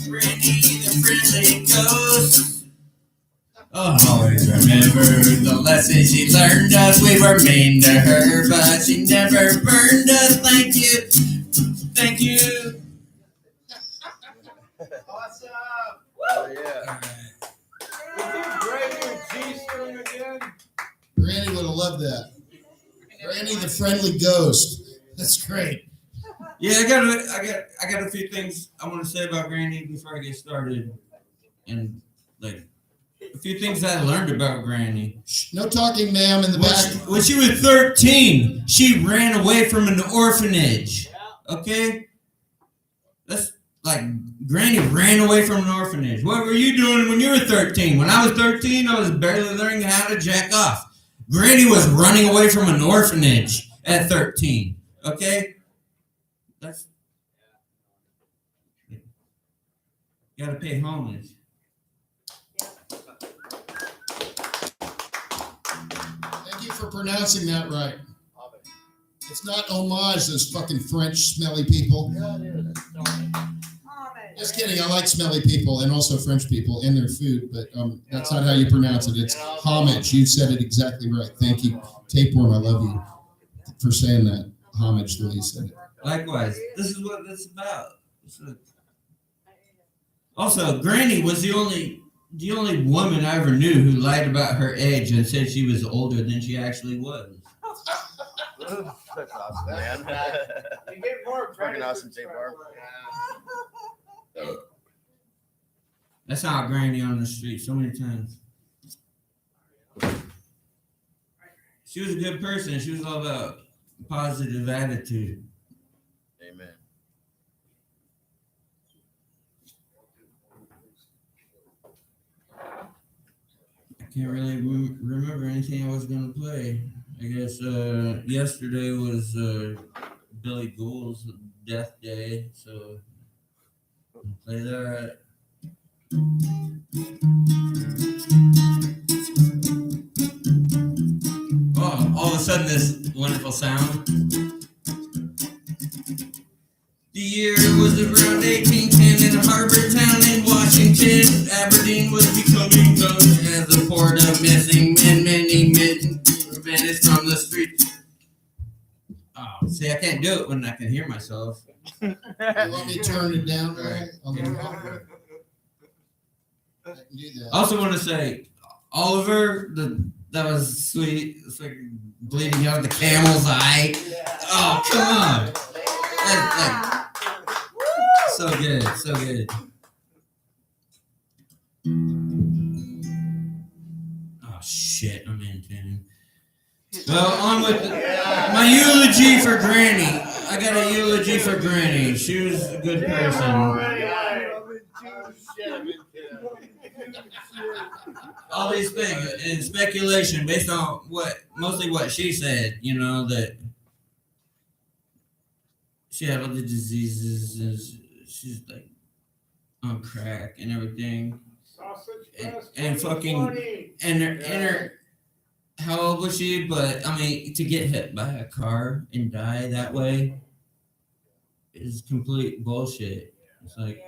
[SPEAKER 3] Brandy, the friendly ghost. Oh, always remember the lessons she learned us. We were mean to her, but she never burned us. Thank you. Thank you.
[SPEAKER 2] Awesome. Oh, yeah. G-string again.
[SPEAKER 1] Granny would have loved that. Granny the friendly ghost. That's great.
[SPEAKER 3] Yeah, I got a few things I want to say about Granny before I get started, and like a few things I learned about Granny.
[SPEAKER 1] No talking, ma'am, in the back.
[SPEAKER 3] When she was 13, she ran away from an orphanage. Okay, that's like Granny ran away from an orphanage. What were you doing when you were 13? When I was 13, I was barely learning how to jack off. Granny was running away from an orphanage at 13. Okay? That's. You gotta pay homage.
[SPEAKER 1] Thank you for pronouncing that right. It's not homage, those fucking French smelly people.
[SPEAKER 8] Yeah, it is.
[SPEAKER 1] Just kidding. I like smelly people and also French people and their food, but that's not how you pronounce it. It's homage. You said it exactly right. Thank you. Tapeworm, I love you for saying that. Homage, the way you said it.
[SPEAKER 3] Likewise, this is what it's about. Also, Granny was the only woman I ever knew who lied about her age and said she was older than she actually was.
[SPEAKER 8] That's awesome, man.
[SPEAKER 2] You get more
[SPEAKER 8] Fucking awesome, Tapeworm.
[SPEAKER 3] That's how Granny on the street so many times. She was a good person. She was all about positive attitude.
[SPEAKER 8] Amen.
[SPEAKER 3] I can't really remember anything I was gonna play. I guess yesterday was Billy Gould's death day, so I'll play that. Oh, all of a sudden this wonderful sound. The year was around 1810 in a harbor town in Washington. Aberdeen was becoming known as a port of missing men. Many men vanished from the street. Oh, see, I can't do it when I can hear myself.
[SPEAKER 1] You want me to turn it down on the recorder? I can do that.
[SPEAKER 3] I also want to say, Oliver, that was sweet. It's like bleeding out of the camel's eye. Oh, come on. So good, so good. Oh, shit, I'm in tune. Well, on with my eulogy for Granny. I got a eulogy for Granny. She was a good person. All these things and speculation based on mostly what she said, you know, that she had all the diseases and she's like on crack and everything. And fucking and her how old was she? But I mean, to get hit by a car and die that way is complete bullshit. It's like,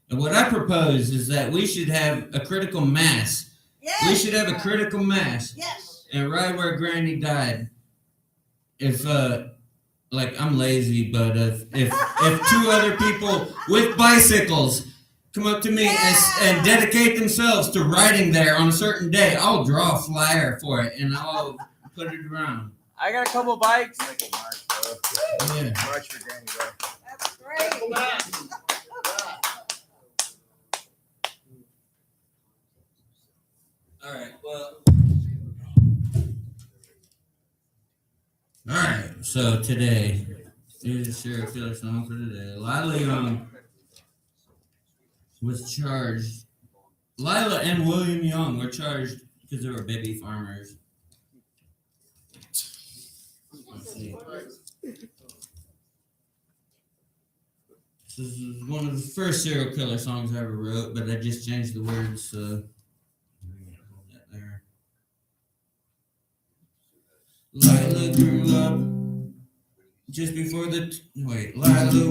[SPEAKER 3] and what I propose is that we should have a critical mass.
[SPEAKER 7] Yes.
[SPEAKER 3] We should have a critical mass.
[SPEAKER 7] Yes.
[SPEAKER 3] And right where Granny died, if like I'm lazy, but if two other people with bicycles come up to me and dedicate themselves to riding there on a certain day, I'll draw a flyer for it and I'll put it around.
[SPEAKER 2] I got a couple bikes.
[SPEAKER 3] Yeah.
[SPEAKER 8] March for Granny, bro.
[SPEAKER 7] That's great.
[SPEAKER 3] All right. Well. All right. So today, here's a serial killer song for today. Lila Young was charged. Lila and William Young were charged because they were baby farmers. Let's see. This is one of the first serial killer songs I ever wrote, but I just changed the words, so I'm gonna hold that there. Lila grew up just before Lila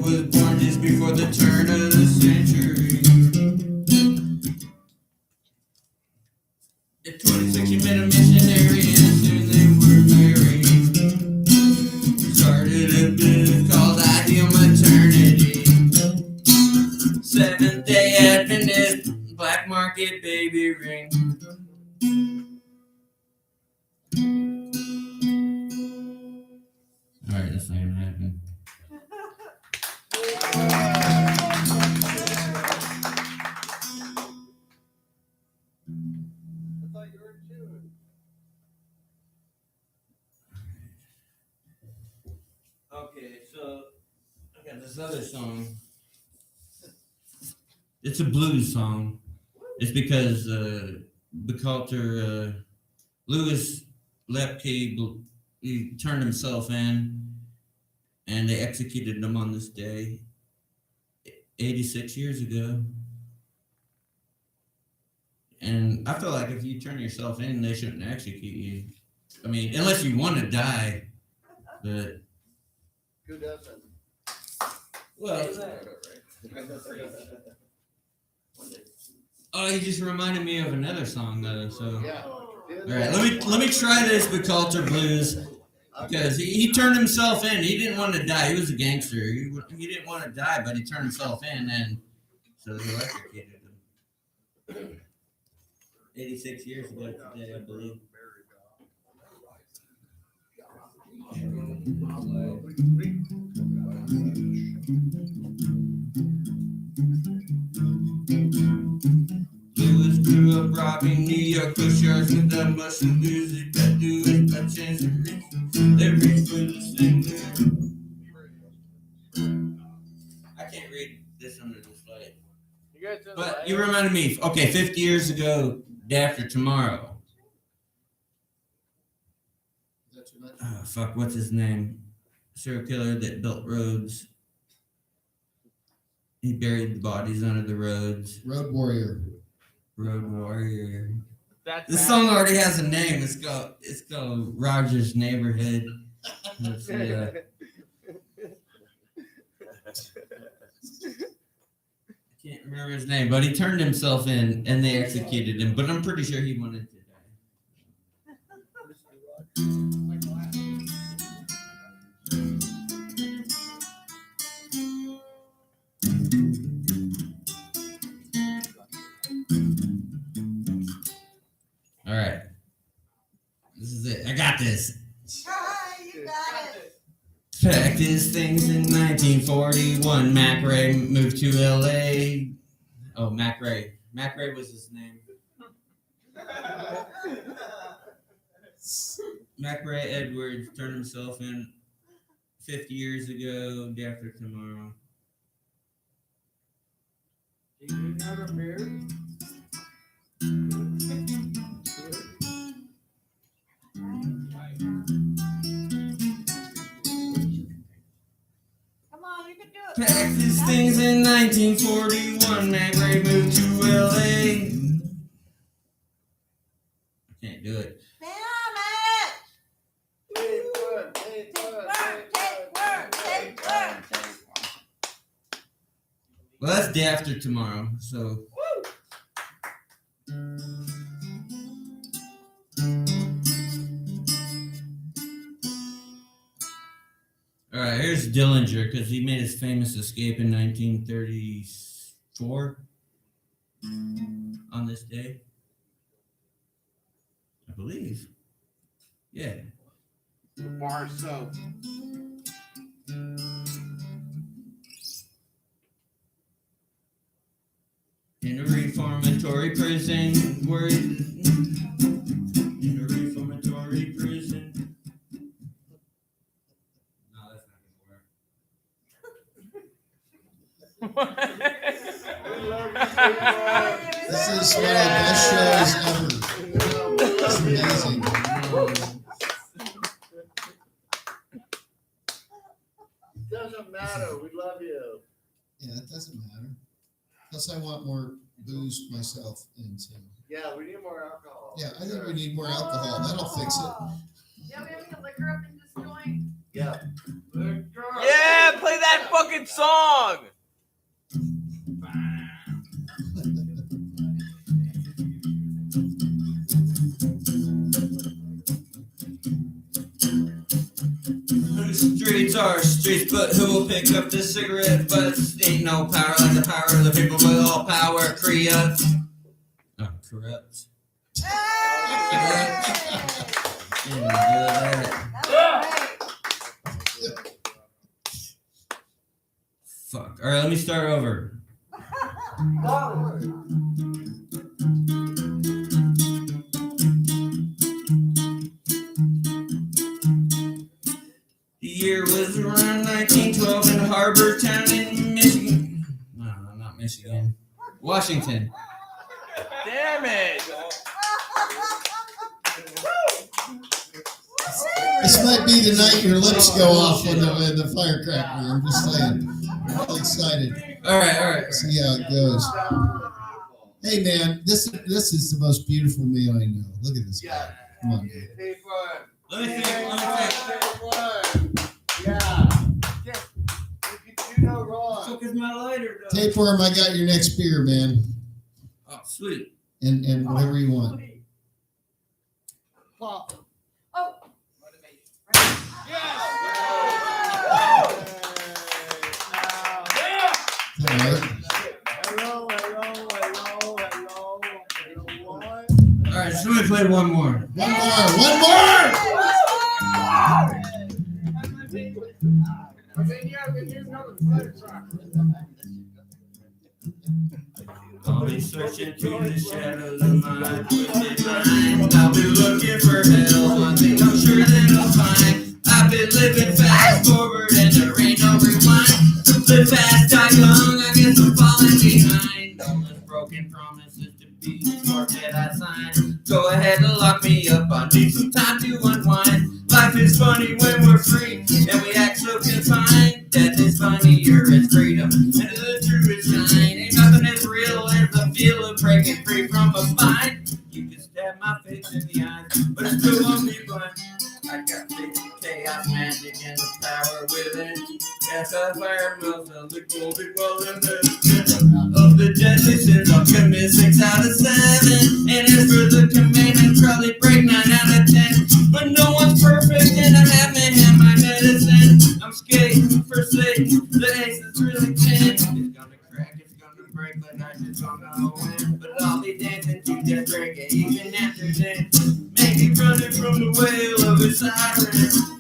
[SPEAKER 3] was born just before the turn of the century. At 26, she met a missionary, and soon they were married. Started a business called Ideal Maternity. Seventh-day Adventist, black market baby ring. All right, that's not gonna happen. Okay, so I got this other song. It's a blues song. It's because Buchalter Lewis Lepke, he turned himself in, and they executed him on this day 86 years ago. And I feel like if you turn yourself in, they shouldn't execute you. I mean, unless you want to die. But
[SPEAKER 8] Who doesn't?
[SPEAKER 3] well, oh, you just reminded me of another song though. So
[SPEAKER 8] Yeah.
[SPEAKER 3] all right, let me try this with Culture Blues because he turned himself in. He didn't want to die. He was a gangster. He didn't want to die, but he turned himself in, and so they electrocuted him. 86 years ago today, I believe. Lewis grew up robbing New York pushers with that muscle music that do it by chance. They reach for the same. I can't read this under this light. But you reminded me, okay, 50 years ago, day after tomorrow. Oh, fuck, what's his name? Serial killer that built roads. He buried the bodies under the roads.
[SPEAKER 1] Road Warrior.
[SPEAKER 3] Road Warrior.
[SPEAKER 2] That's
[SPEAKER 3] This song already has a name. It's called Roger's Neighborhood. Let's see, I can't remember his name, but he turned himself in and they executed him. But I'm pretty sure he wanted to die. All right. This is it. I got this.
[SPEAKER 7] You got it.
[SPEAKER 3] Packed his things in 1941. Mac Ray moved to LA. Oh, Mac Ray. Mac Ray was his name. Mac Ray Edwards turned himself in 50 years ago, day after tomorrow.
[SPEAKER 7] Come on, you can do it.
[SPEAKER 3] Packed his things in 1941. Mac Ray moved to LA. I can't do it.
[SPEAKER 7] Damn it!
[SPEAKER 8] Take one, take one, take one.
[SPEAKER 3] Well, that's day after tomorrow, so. All right, here's Dillinger because he made his famous escape in 1934 on this day. I believe. Yeah.
[SPEAKER 2] Bar soap.
[SPEAKER 3] In a reformatory prison, where in a reformatory prison. No, that's not gonna work.
[SPEAKER 1] This is one of the best shows ever. It's amazing.
[SPEAKER 8] Doesn't matter. We love you.
[SPEAKER 1] Yeah, it doesn't matter. Plus, I want more booze myself. And so,
[SPEAKER 8] Yeah, we need more alcohol.
[SPEAKER 1] yeah, I think we need more alcohol. That'll fix it.
[SPEAKER 10] Yeah, we have any liquor up in this joint?
[SPEAKER 8] Yeah.
[SPEAKER 2] Yeah, play that fucking song.
[SPEAKER 3] The streets are streets, but who will pick up the cigarette? But ain't no power like the power of the people with all power corrupt. Oh, corrupt. Didn't do that. Fuck. All right, let me start over. The year was around 1912 in Harbor Town in Michigan. No, not Michigan. Washington.
[SPEAKER 2] Damn it.
[SPEAKER 1] This might be the night your lips go off when the firecracker. I'm just saying. I'm really excited.
[SPEAKER 3] All right.
[SPEAKER 1] See how it goes. Hey man, this is the most beautiful meal I know. Look at this guy. Come on, dude.
[SPEAKER 3] Let me think.
[SPEAKER 8] Yeah. You know, Ron.
[SPEAKER 3] So is my lighter, though.
[SPEAKER 1] Tapeworm, I got your next beer, man.
[SPEAKER 3] Oh, sweet.
[SPEAKER 1] And whatever you want.
[SPEAKER 8] Pop.
[SPEAKER 10] Oh.
[SPEAKER 1] All right.
[SPEAKER 8] Hello.
[SPEAKER 3] All right, so let me play one more.
[SPEAKER 1] One more.
[SPEAKER 3] I'll be searching through the shadows of my twisted mind. I'll be looking for hell, one thing I'm sure that I'll find. I've been living fast forward and there ain't no rewind. Live fast, die young, I guess I'm falling behind. All those broken promises to be more that I signed. Go ahead and lock me up, I need some time to unwind. Life is funny when we're free and we act so confined. Death is funnier as freedom and the truest kind. Ain't nothing as real as the feel of breaking free from a bind. You can stab my face in the eyes, but it still won't be blind. I got faith in chaos, magic, and the power within. Yes, I fire melts on the golden well in the of the deadly sins. I'll commit 6 out of 7. And as for the commandments, probably break 9 out of 10. But no one's perfect, and I haven't had my medicine. I'm skating for Satan. The ace is really thin. It's gonna crack, it's gonna break, but I just don't know when. But I'll be dancing to death reggae even after then. Maybe running from the wail of a siren.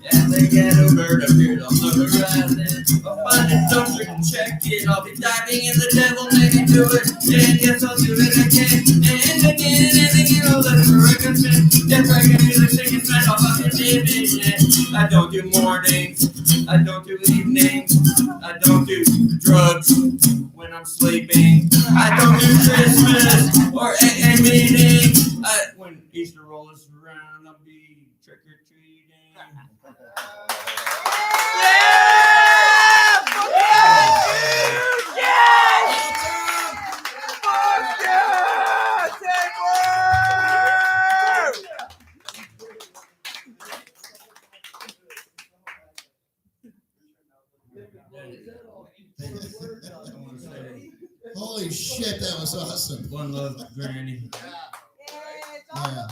[SPEAKER 3] As the ghetto bird appeared on the horizon. I'll find a dumpster and check it. I'll be diving in the devil, maybe do it. And yes, I'll do it again. And again, I'll let it break a sin. Death reggae music, singing smash, I'll fucking division. I don't do mornings. I don't do evenings. I don't do drugs when I'm sleeping. I don't do Christmas or AA meeting. When Easter rolls around, I'll be trick or treating.
[SPEAKER 1] Holy shit, that was awesome.
[SPEAKER 3] One love, Granny.
[SPEAKER 1] Yeah.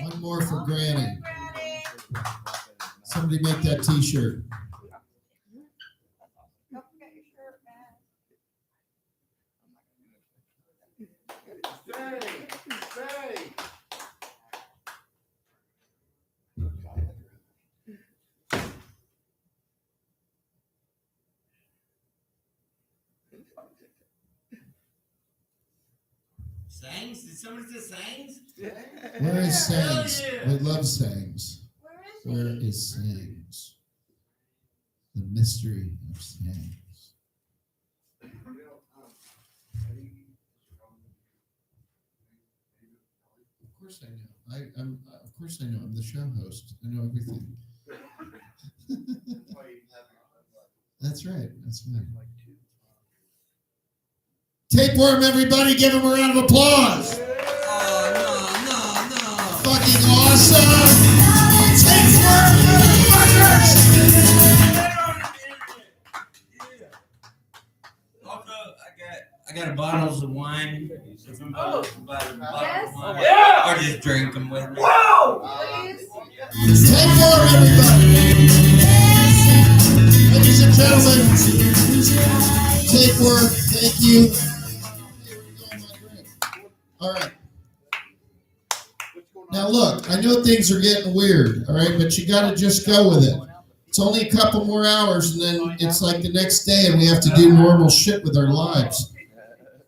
[SPEAKER 1] One more for Granny. Somebody make that t-shirt.
[SPEAKER 3] Sangs? Did somebody say Sangs?
[SPEAKER 1] Where is Sangs?
[SPEAKER 3] Yeah.
[SPEAKER 1] We love Sangs. Where is Sangs? The mystery of Sangs. Of course I know. Of course I know. I'm the show host. I know everything. That's right. That's right. Tapeworm, everybody, give him a round of applause.
[SPEAKER 3] Oh, no.
[SPEAKER 1] Fucking awesome. Tapeworm, motherfuckers.
[SPEAKER 3] Also, I got bottles of wine. Bottles of wine.
[SPEAKER 10] Yes.
[SPEAKER 3] Or just drink them with me.
[SPEAKER 10] Please.
[SPEAKER 1] Tapeworm, everybody. Ladies and gentlemen, Tapeworm, thank you. All right. Now look, I know things are getting weird, all right, but you got to just go with it. It's only a couple more hours, and then it's like the next day, and we have to do normal shit with our lives.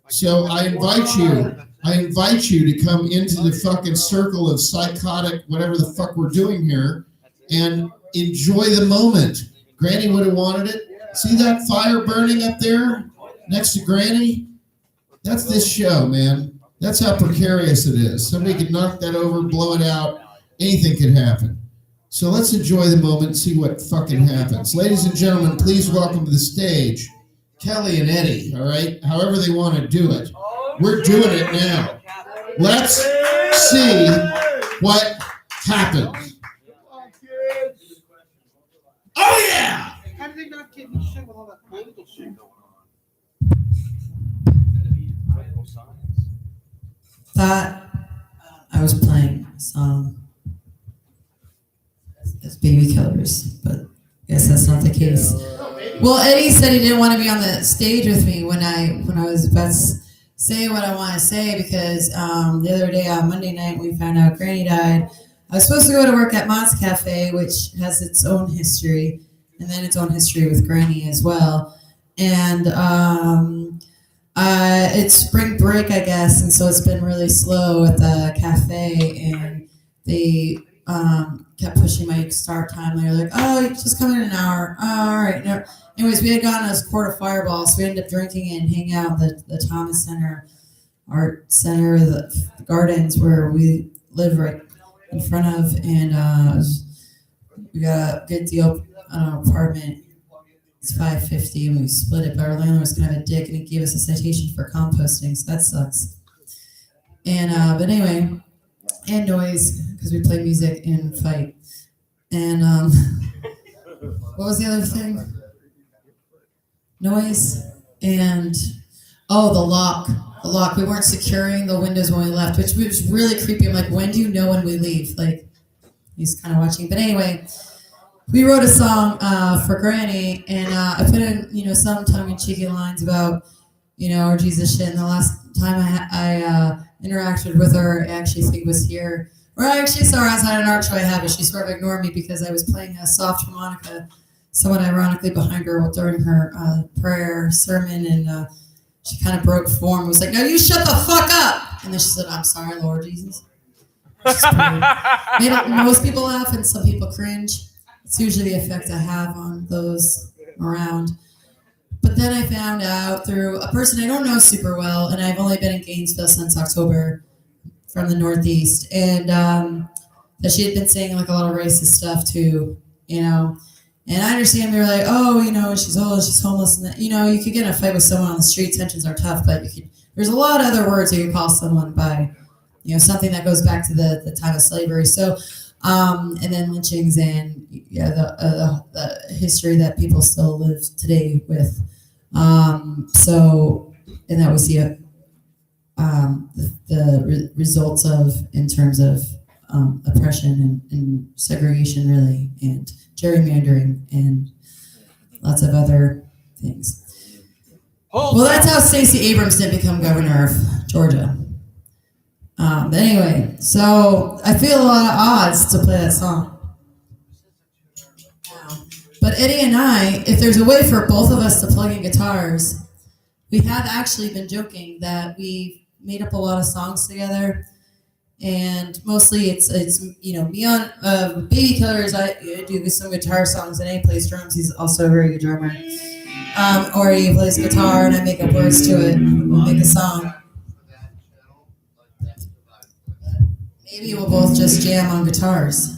[SPEAKER 1] So I invite you to come into the fucking circle of psychotic, whatever the fuck we're doing here, and enjoy the moment. Granny would have wanted it. See that fire burning up there next to Granny? That's this show, man. That's how precarious it is. Somebody could knock that over, blow it out. Anything could happen. So let's enjoy the moment and see what fucking happens. Ladies and gentlemen, please welcome to the stage Kelly and Eddie, all right? However they want to do it. We're doing it now. Let's see what happens. Oh, yeah!
[SPEAKER 2] How did they not get me shit with all that political shit going on?
[SPEAKER 12] Thought I was playing a song as baby killers, but I guess that's not the case. Well, Eddie said he didn't want to be on the stage with me when I was about to say what I want to say because the other day on Monday night we found out Granny died. I was supposed to go to work at Mott's Cafe, which has its own history, and then its own history with Granny as well. And it's spring break, I guess, and so it's been really slow at the cafe, and they kept pushing my start time. They were like, "Oh, you just come in an hour." Oh, all right. No. Anyways, we had gotten a quart of Fireball, so we ended up drinking and hanging out at the Thomas Center Art Center, the gardens where we live right in front of, and we got a good deal on an apartment. It's $550, and we split it, but our landlord was kind of a dick, and he gave us a citation for composting, so that sucks. And but anyway, and noise because we play music and fight. And what was the other thing? Noise and the lock. The lock. We weren't securing the windows when we left, which was really creepy. I'm like, when do you know when we leave? Like, he's kind of watching. But anyway, we wrote a song for Granny, and I put in, some tongue-in-cheeky lines about, our Jesus shit. And the last time I interacted with her, I actually think was here. Or I actually saw her outside an art show I had, but she sort of ignored me because I was playing a soft harmonica, somewhat ironically behind her during her prayer sermon, and she kind of broke form. Was like, "No, you shut the fuck up!" And then she said, "I'm sorry, Lord Jesus." Most people laugh and some people cringe. It's usually the effect I have on those around. But then I found out through a person I don't know super well, and I've only been in Gainesville since October from the Northeast, and that she had been saying like a lot of racist stuff too, And I understand they were like, "Oh, she's old, she's homeless," and that, you could get in a fight with someone on the street. Tensions are tough, but there's a lot of other words you could call someone by, something that goes back to the time of slavery. So, and then lynchings and the history that people still live today with. So, and that was the results of in terms of oppression and segregation, really, and gerrymandering and lots of other things. Well, that's how Stacey Abrams did become governor of Georgia. But anyway, so I feel a lot of odds to play that song. But Eddie and I, if there's a way for both of us to plug in guitars, we have actually been joking that we made up a lot of songs together. And mostly it's me on Baby Killers. I do some guitar songs, and Eddie plays drums. He's also a very good drummer. Or he plays guitar, and I make up words to it. We'll make a song. Maybe we'll both just jam on guitars.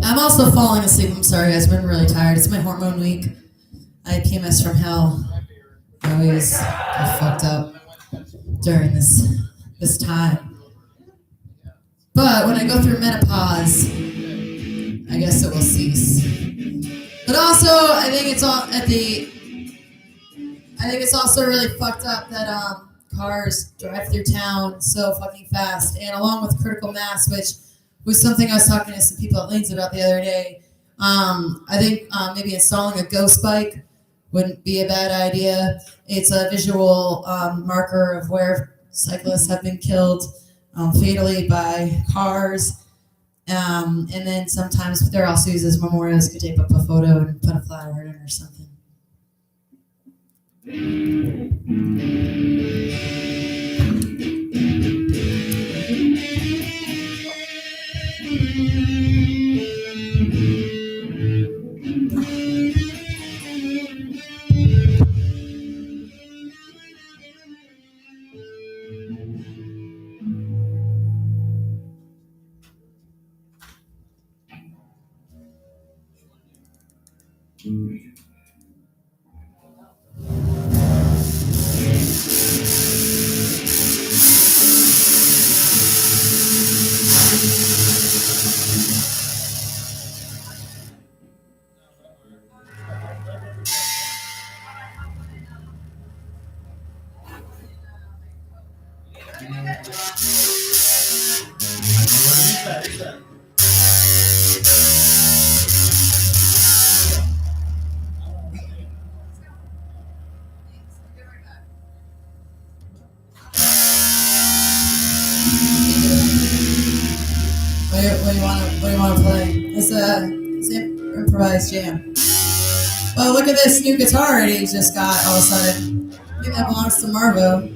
[SPEAKER 12] I'm also falling asleep. I'm sorry, guys. I've been really tired. It's my hormone week. I had PMS from hell. I always get fucked up during this time. But when I go through menopause, I guess it will cease. But also, I think it's also really fucked up that cars drive through town so fucking fast, and along with critical mass, which was something I was talking to some people at Lanes about the other day. I think maybe installing a ghost bike wouldn't be a bad idea. It's a visual marker of where cyclists have been killed fatally by cars. And then sometimes they're also used as memorials. You could tape up a photo and put a flower in it or something. What do you want to play? It's an improvised jam. Well, look at this new guitar he just got all of a sudden. I think that belongs to Marvo,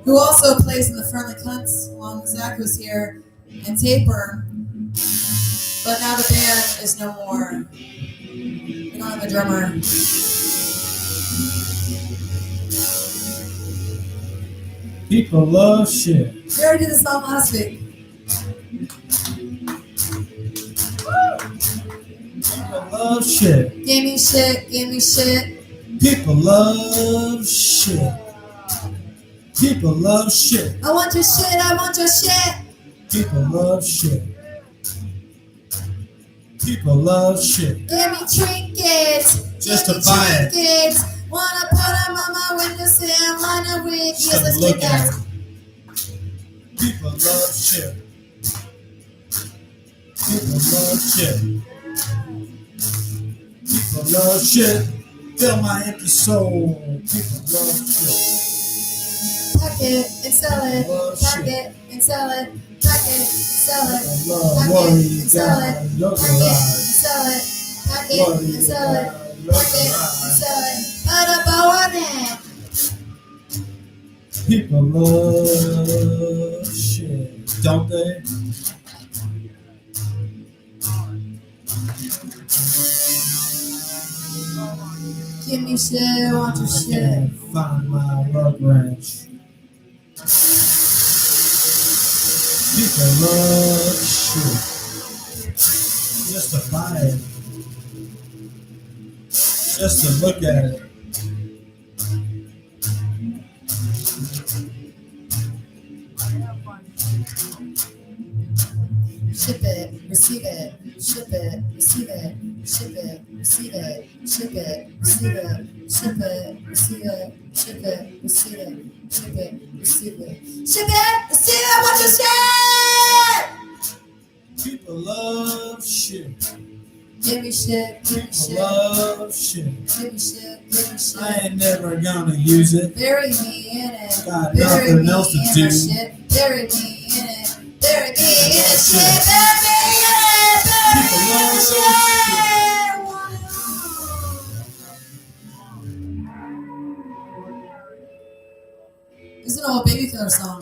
[SPEAKER 12] who also plays in the Friendly Cunts along with Zach, who's here, and Taper. But now the band is no more. We don't have a drummer.
[SPEAKER 13] People love shit.
[SPEAKER 12] We already did this song last week.
[SPEAKER 13] People love shit.
[SPEAKER 12] Give me shit, give me shit.
[SPEAKER 13] People love shit. People love shit.
[SPEAKER 12] I want your shit, I want your shit.
[SPEAKER 13] People love shit. People love shit.
[SPEAKER 12] Give me trinkets.
[SPEAKER 13] Just to buy it.
[SPEAKER 12] Trinkets. Wanna put them on my windowsill, wanna wig.
[SPEAKER 13] Just
[SPEAKER 12] Yes, let's
[SPEAKER 13] look
[SPEAKER 12] take
[SPEAKER 13] at
[SPEAKER 12] that.
[SPEAKER 13] it. People love shit. People love shit. People love shit. Fill my empty soul. People love shit.
[SPEAKER 12] Pack it and sell it.
[SPEAKER 13] Love
[SPEAKER 12] Pack
[SPEAKER 13] shit.
[SPEAKER 12] it and sell it. Pack it and sell it.
[SPEAKER 13] People love
[SPEAKER 12] Pack
[SPEAKER 13] what
[SPEAKER 12] it
[SPEAKER 13] you
[SPEAKER 12] and sell
[SPEAKER 13] got.
[SPEAKER 12] it.
[SPEAKER 13] Look
[SPEAKER 12] Pack it and
[SPEAKER 13] alive.
[SPEAKER 12] sell it. Pack it
[SPEAKER 13] What
[SPEAKER 12] and
[SPEAKER 13] you
[SPEAKER 12] sell it.
[SPEAKER 13] got. Look
[SPEAKER 12] Pack it and
[SPEAKER 13] alive.
[SPEAKER 12] sell it. Put a bow on it.
[SPEAKER 13] People love shit, don't they?
[SPEAKER 12] Give me shit, I want your
[SPEAKER 13] I
[SPEAKER 12] shit.
[SPEAKER 13] can't find my rug wrench. People love shit. Just to buy it. Just to look at it.
[SPEAKER 12] Ship it, receive it, ship it, receive it, ship it, receive it, ship it, receive it, ship it, receive it, ship it, receive it, ship it, receive it, ship it, receive it, what you shit?
[SPEAKER 13] People love shit.
[SPEAKER 12] Give me shit, give me
[SPEAKER 13] People
[SPEAKER 12] shit,
[SPEAKER 13] love shit.
[SPEAKER 12] give me shit, give me
[SPEAKER 13] I
[SPEAKER 12] shit.
[SPEAKER 13] ain't never gonna use it.
[SPEAKER 12] Bury me in it,
[SPEAKER 13] Got
[SPEAKER 12] bury
[SPEAKER 13] nothing
[SPEAKER 12] me
[SPEAKER 13] else to
[SPEAKER 12] in
[SPEAKER 13] do.
[SPEAKER 12] my shit, bury me in it, bury me in it, shit, bury me in it, bury me
[SPEAKER 13] People
[SPEAKER 12] in
[SPEAKER 13] love
[SPEAKER 12] it,
[SPEAKER 13] shit. This is an old Baby Killer song.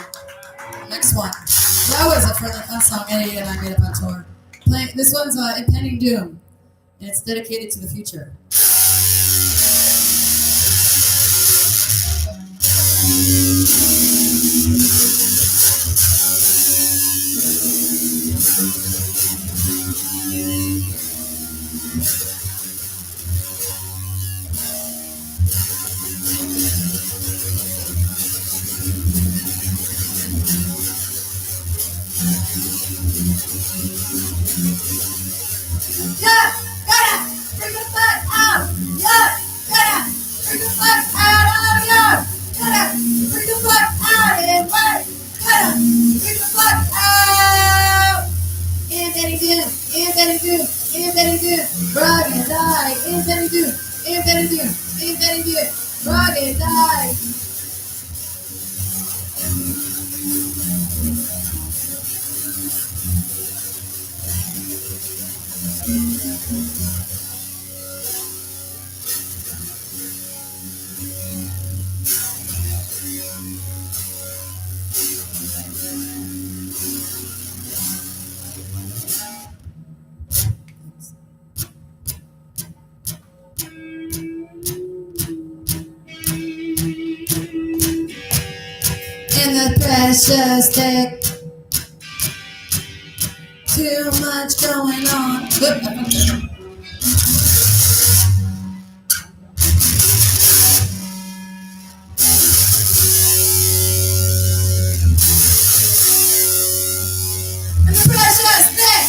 [SPEAKER 13] Next one. That was a Friendly Cunt song Eddie and I made up on tour. This one's Impending Doom, and it's dedicated to the future. Yeah, gotta bring the fuck out. Yeah, gotta bring the fuck out of you. Gotta bring the fuck out and what? Gotta bring the fuck out. And Betty do, and Betty do, and Betty do. Rock and die, and Betty do, and Betty do, and Betty do. Rock and die. In the precious stick. Too much going on. In the precious stick.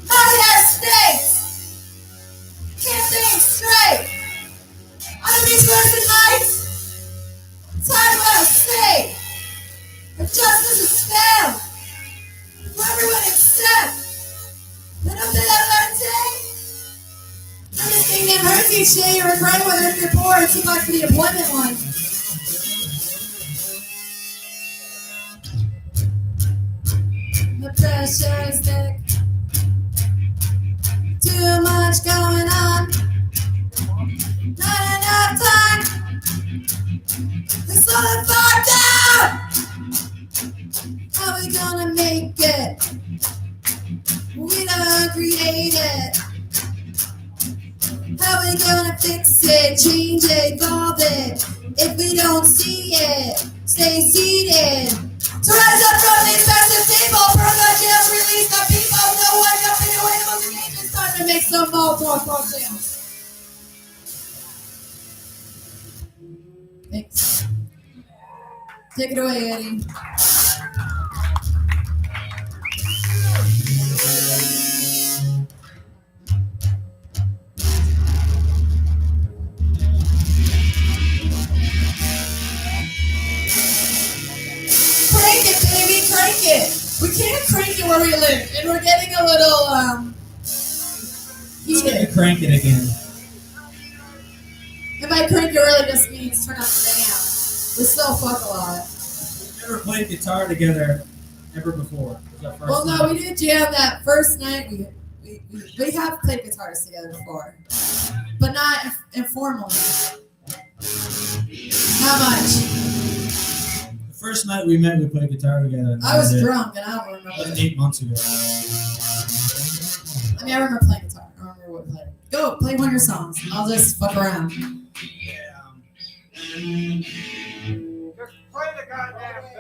[SPEAKER 13] Hot-ass snakes. Can't think straight. On these Wednesday nights. Time about a snake.
[SPEAKER 12] appreciate your friend whether if you're poor and seem like the employment one. The pressure is thick. Too much going on. Not enough time. Let's slow the fuck down. How we gonna make it? We done created. How we gonna fix it? Change it, evolve it. If we don't see it, stay seated. To rise up from these massive people, burn the jails, release the people. No one jumping away to the game. It's time to make some more cocktails. Thanks. Take it away, Eddie. Crank it, baby, crank it. We can't crank it where we live, and we're getting a little heated.
[SPEAKER 3] Crank it again.
[SPEAKER 12] And by crank it really just means turn up the band. We still fuck a lot.
[SPEAKER 3] We've never played guitar together ever before. It was our first
[SPEAKER 12] Well, no,
[SPEAKER 3] night.
[SPEAKER 12] we did jam that first night. We have played guitars together before, but not informally. Not much.
[SPEAKER 3] The first night we met, we played guitar together. And
[SPEAKER 12] I was
[SPEAKER 3] that
[SPEAKER 12] drunk and I don't remember.
[SPEAKER 3] That was 8 months ago.
[SPEAKER 12] I mean, I remember playing guitar. I don't remember what we played. Go, play one of your songs. I'll just fuck around.
[SPEAKER 2] Just play the goddamn thing.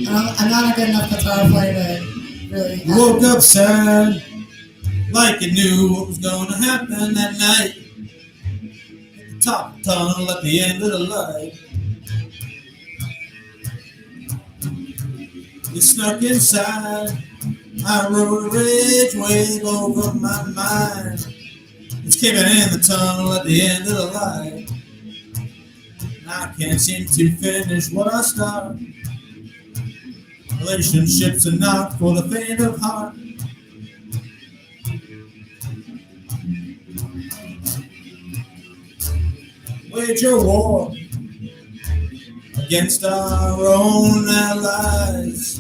[SPEAKER 12] I'm not a good enough guitar player to really.
[SPEAKER 3] Woke up sad, like you knew what was going to happen that night. At the top of the tunnel, at the end of the light. You snuck inside. I rode a rage wave over my mind. It's keeping in the tunnel at the end of the light. And I can't seem to finish what I start. Relationships are not for the faint of heart. Wage a war against our own allies.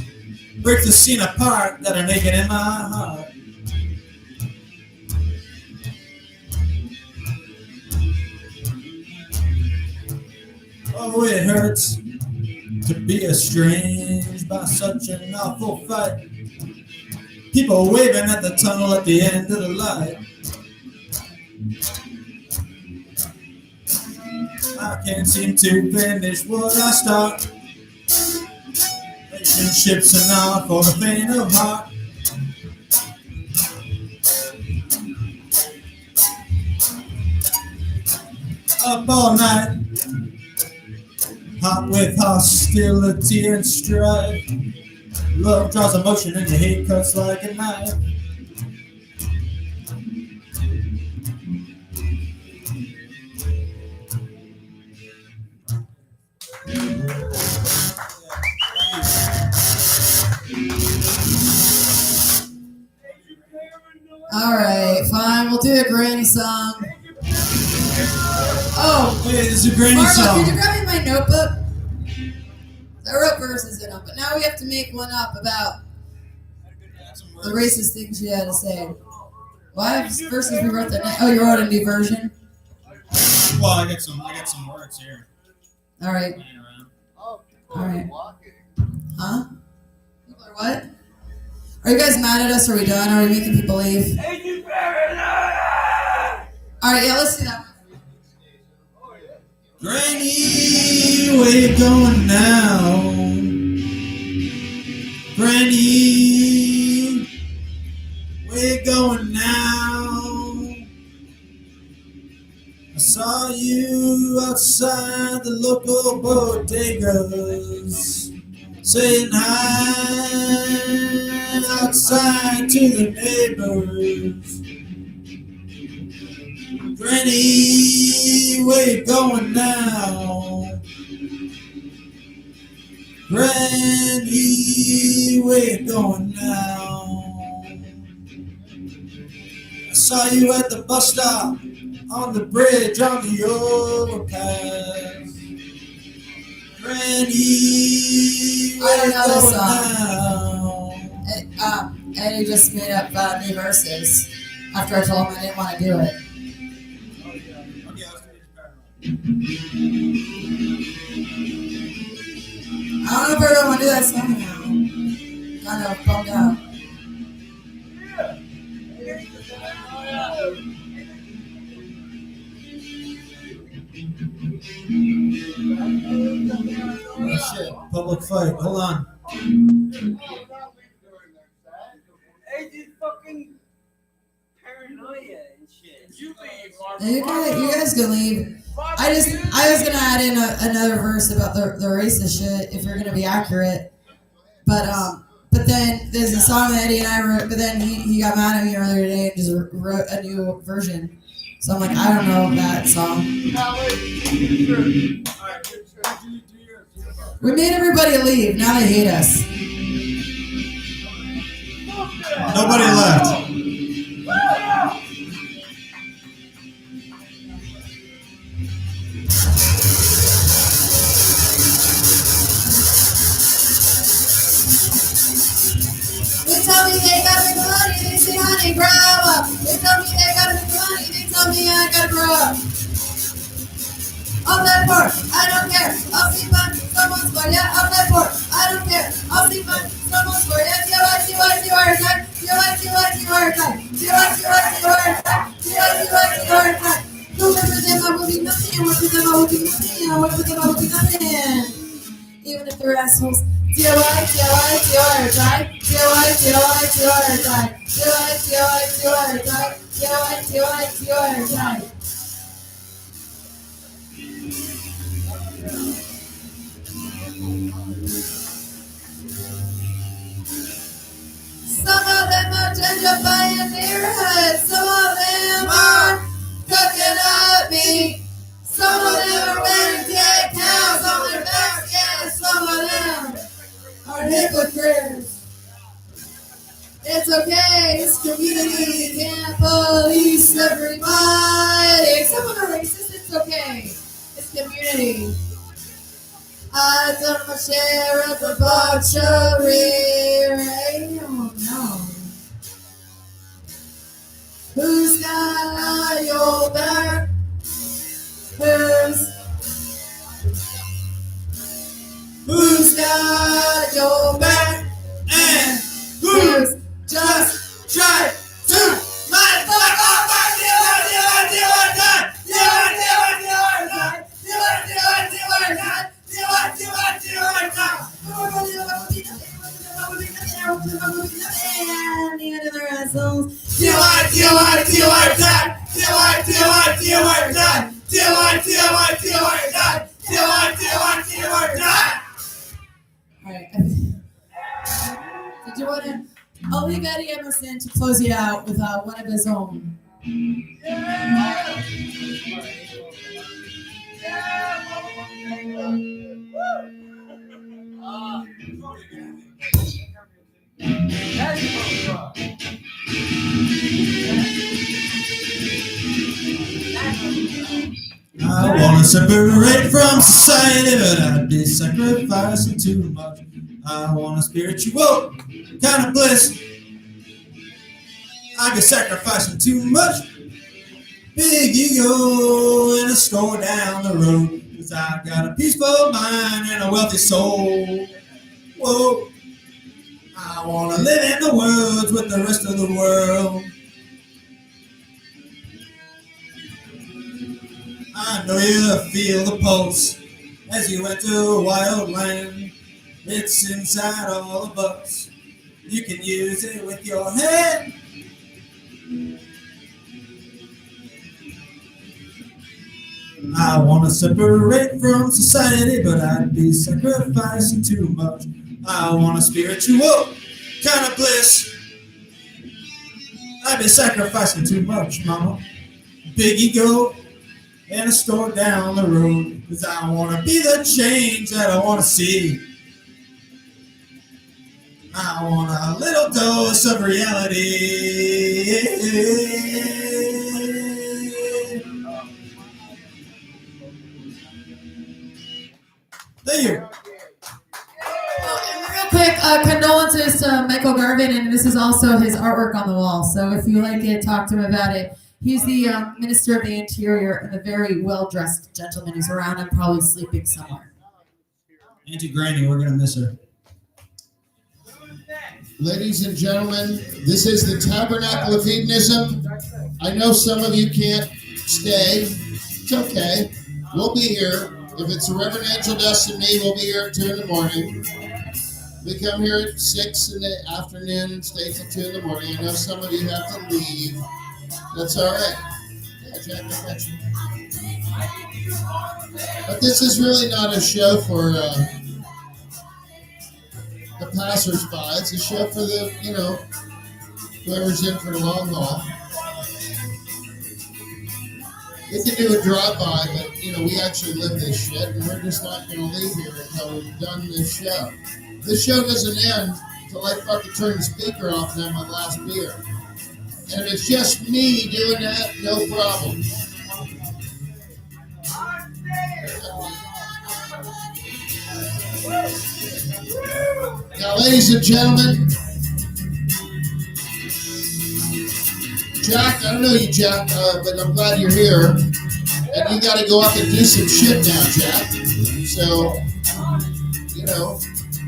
[SPEAKER 3] Break the scene apart that are naked in my heart. Oh, it hurts to be estranged by such an awful fight. People waving at the tunnel at the end of the light. I can't seem to finish what I start. Relationships are not for the faint of heart. Up all night, hot with hostility and strife. Love draws emotion and your hate cuts like a knife.
[SPEAKER 12] All right, fine. We'll do a granny song. Oh,
[SPEAKER 3] wait, this is a granny
[SPEAKER 12] Marla,
[SPEAKER 3] song.
[SPEAKER 12] could you grab me my notebook? I wrote verses in them, but now we have to make one up about the racist things you had to say. Well, I have verses we wrote that night. Oh, you wrote a new version?
[SPEAKER 3] Well, I got some words here.
[SPEAKER 12] All right.
[SPEAKER 3] Laying around.
[SPEAKER 12] All right. Huh? People are what? Are you guys mad at us? Are we done? Are we making people leave? All right, yeah, let's do that.
[SPEAKER 3] Granny, where you going now? Granny, where you going now? I saw you outside the local bodegas, saying hi outside to the neighbors. Granny, where you going now? Granny, where you going now? Saw you at the bus stop, on the bridge, on the overpass. Granny,
[SPEAKER 12] I don't know this
[SPEAKER 3] song.
[SPEAKER 12] Eddie just made up new verses after I told him I didn't want to do it. I don't know if everyone want to do that song now. Kind of bummed out.
[SPEAKER 3] Oh, shit. Public fight. Hold on.
[SPEAKER 2] Hey, dude, fucking paranoia and shit. You
[SPEAKER 12] guys can leave. I was gonna add in another verse about the racist shit if you're gonna be accurate, but then there's a song that Eddie and I wrote, but then he got mad at me earlier today and just wrote a new version. So I'm like, I don't know that song. We made everybody leave. Now they hate us.
[SPEAKER 3] Nobody left.
[SPEAKER 13] They tell me they gotta make the money, they say honey, grow up. They tell me they gotta make the money, they tell me I gotta grow up. I'll play for it, I don't care. I'll sleep on someone's floor, yeah, I'll play for it, I don't care. I'll sleep on someone's floor, yeah, do I time. No one for them, I will be nothing, and one for them, I will be nothing, and one for them, I will be nothing. Even if they're assholes. Do I die? Some of them are gentrifying neighborhoods. Some of them are cooking up meat. Some of them are wearing dead cows on their backs. Yeah, some of them are hypocrites. It's okay, it's community. You can't police everybody. Some are racist, it's okay. It's community. I've done my share of debauchery. I don't know. Who's got your back? Who's got your back? And who's just tried to motherfucker Alright. Did you want to? I'll leave Eddie Emerson to close you out with one of his own.
[SPEAKER 3] I wanna separate from society, but I'd be sacrificing too much. I want a spiritual kind of bliss. I'd be sacrificing too much. Big ego in a store down the road. 'Cause I've got a peaceful mind and a wealthy soul. Whoa. I wanna live in the woods with the rest of the world. I know you feel the pulse as you enter a wild land. It's inside all of us. You can use it with your hand. I want to separate from society, but I'd be sacrificing too much. I want a spiritual kind of bliss. I'd be sacrificing too much, mama. Big ego and a store down the road. 'Cause I want to be the change that I want to see. I want a little dose of reality.
[SPEAKER 12] Michael Garvin, and this is also his artwork on the wall. So if you like it, talk to him about it. He's the Minister of the Interior and a very well-dressed gentleman who's around and probably sleeping somewhere.
[SPEAKER 3] Auntie Granny, we're gonna miss her.
[SPEAKER 1] Ladies and gentlemen, this is the Tabernacle of Hedonism. I know some of you can't stay. It's okay. We'll be here. If it's the Reverend Angel Dust and me, we'll be here at 2 in the morning. We come here at 6 in the afternoon and stay till 2 in the morning. I know some of you have to leave. That's all right. Yeah, Jack, I got you. But this is really not a show for the passers-by. It's a show for the, whoever's in for the long haul. We can do a drive-by, but, we actually live this shit, and we're just not going to leave here until we've done this show. This show doesn't end until I fucking turn the speaker off and have my last beer. And if it's just me doing that, no problem. Now, ladies and gentlemen, Jack, I don't know you, Jack, but I'm glad you're here. And you got to go up and do some shit now, Jack. So,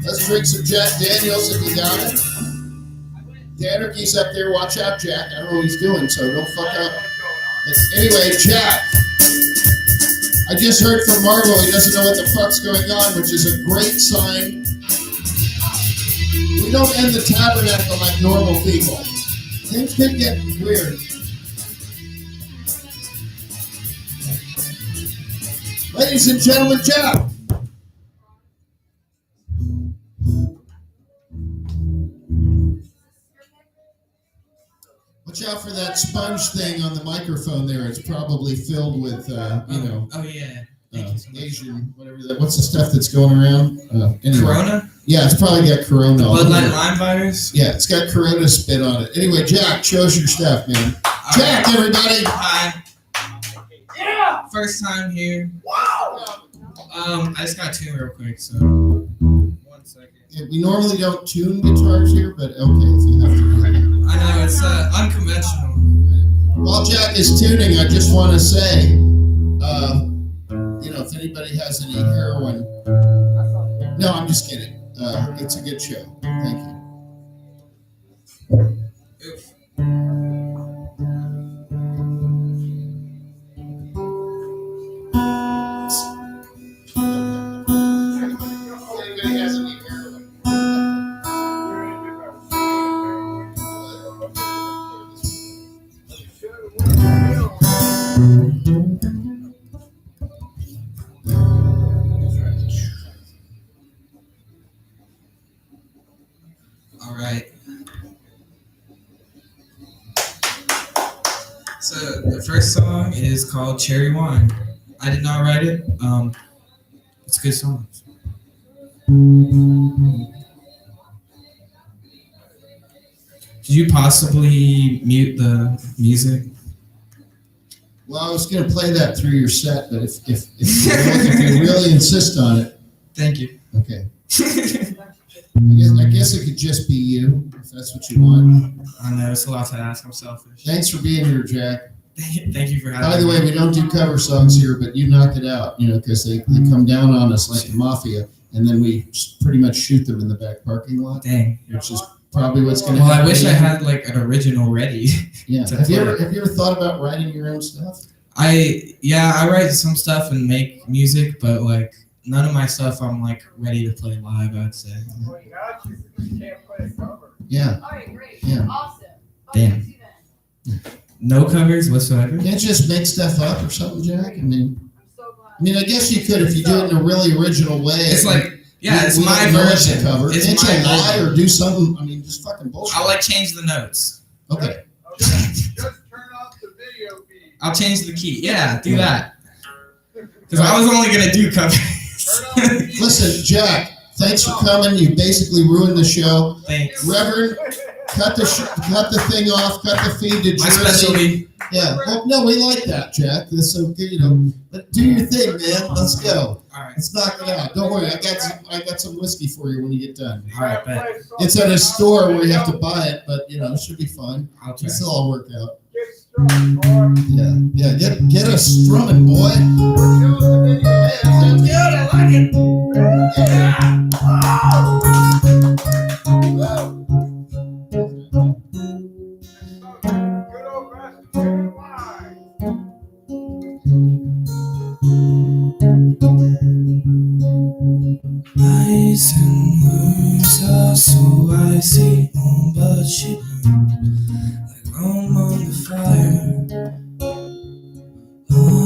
[SPEAKER 1] let's drink some Jack Daniels if you got it. The anarchy's up there. Watch out, Jack. I don't know what he's doing, so don't fuck up. Anyway, Jack, I just heard from Marvel. He doesn't know what the fuck's going on, which is a great sign. We don't end the tabernacle like normal people. Things could get weird. Ladies and gentlemen, Jack. Watch out for that sponge thing on the microphone there. It's probably filled with,
[SPEAKER 3] Oh yeah.
[SPEAKER 1] Asian, whatever that. What's the stuff that's going around? Anyway.
[SPEAKER 3] Corona?
[SPEAKER 1] Yeah, it's probably got Corona.
[SPEAKER 3] Bud Light Lyme virus?
[SPEAKER 1] Yeah, it's got Corona spit on it. Anyway, Jack, show us your stuff, man. Jack, everybody.
[SPEAKER 3] Hi.
[SPEAKER 10] Yeah!
[SPEAKER 3] First time here.
[SPEAKER 10] Wow!
[SPEAKER 3] I just got to tune real quick, so 1 second.
[SPEAKER 1] Yeah, we normally don't tune guitars here, but okay, if you have to.
[SPEAKER 3] I know, it's unconventional.
[SPEAKER 1] While Jack is tuning, I just want to say, if anybody has any heroin. No, I'm just kidding. It's a good show. Thank you.
[SPEAKER 3] Oof.
[SPEAKER 1] Anybody has any heroin?
[SPEAKER 3] All right. So the first song is called Cherry Wine. I did not write it. It's a good song. Did you possibly mute the music?
[SPEAKER 1] Well, I was going to play that through your set, but if you really insist on it.
[SPEAKER 3] Thank you.
[SPEAKER 1] Okay. I guess it could just be you, if that's what you want.
[SPEAKER 3] I know, it's a lot to ask. I'm selfish.
[SPEAKER 1] Thanks for being here, Jack.
[SPEAKER 3] Thank you for having me.
[SPEAKER 1] By the way, we don't do cover songs here, but you knocked it out, because they come down on us like the mafia, and then we pretty much shoot them in the back parking lot.
[SPEAKER 3] Dang.
[SPEAKER 1] Which is probably what's going to
[SPEAKER 3] Well,
[SPEAKER 1] happen.
[SPEAKER 3] I wish I had like an original ready.
[SPEAKER 1] Yeah. Have you ever thought about writing your own stuff?
[SPEAKER 3] I write some stuff and make music, but like none of my stuff I'm like ready to play live, I'd say.
[SPEAKER 2] Well, you got you. You can't play a cover.
[SPEAKER 1] Yeah.
[SPEAKER 10] All right, great.
[SPEAKER 1] Yeah.
[SPEAKER 10] Awesome.
[SPEAKER 3] Damn.
[SPEAKER 10] See then.
[SPEAKER 3] No covers whatsoever.
[SPEAKER 1] Can't you just make stuff up or something, Jack?
[SPEAKER 10] I'm so glad.
[SPEAKER 1] I guess you could if you do it in a really original way.
[SPEAKER 3] It's like, it's
[SPEAKER 1] we
[SPEAKER 3] my
[SPEAKER 1] don't know it's a
[SPEAKER 3] version.
[SPEAKER 1] cover.
[SPEAKER 3] It's
[SPEAKER 1] Can't
[SPEAKER 3] my
[SPEAKER 1] you lie
[SPEAKER 3] version.
[SPEAKER 1] or do something? Just fucking bullshit.
[SPEAKER 3] I'll like change the notes.
[SPEAKER 1] Okay.
[SPEAKER 2] Just turn off the video feed.
[SPEAKER 3] I'll change the key. Yeah, do that. Because I was only gonna do covers.
[SPEAKER 1] Listen, Jack, thanks for coming. You basically ruined the show.
[SPEAKER 3] Thanks.
[SPEAKER 1] Reverend, cut the thing off, cut the feed to
[SPEAKER 3] My
[SPEAKER 1] Jersey.
[SPEAKER 3] specialty.
[SPEAKER 1] Yeah. Well, no, we like that, Jack. That's okay, you know. But do your thing, man. Let's go.
[SPEAKER 3] All right.
[SPEAKER 1] Let's knock it out. Don't worry, I got some whiskey for you when you get done.
[SPEAKER 3] All right, bet.
[SPEAKER 1] It's at a store where you have to buy it, but you know, it should be fun.
[SPEAKER 3] I'll try.
[SPEAKER 1] This will all work out.
[SPEAKER 2] Get strong, boy.
[SPEAKER 1] Yeah. Get us strumming, boy. Yeah, sounds good. I like it. Yeah.
[SPEAKER 2] Good old fashioned chicken wine.
[SPEAKER 3] Eyes and words are so icy, but she like I'm on the fire.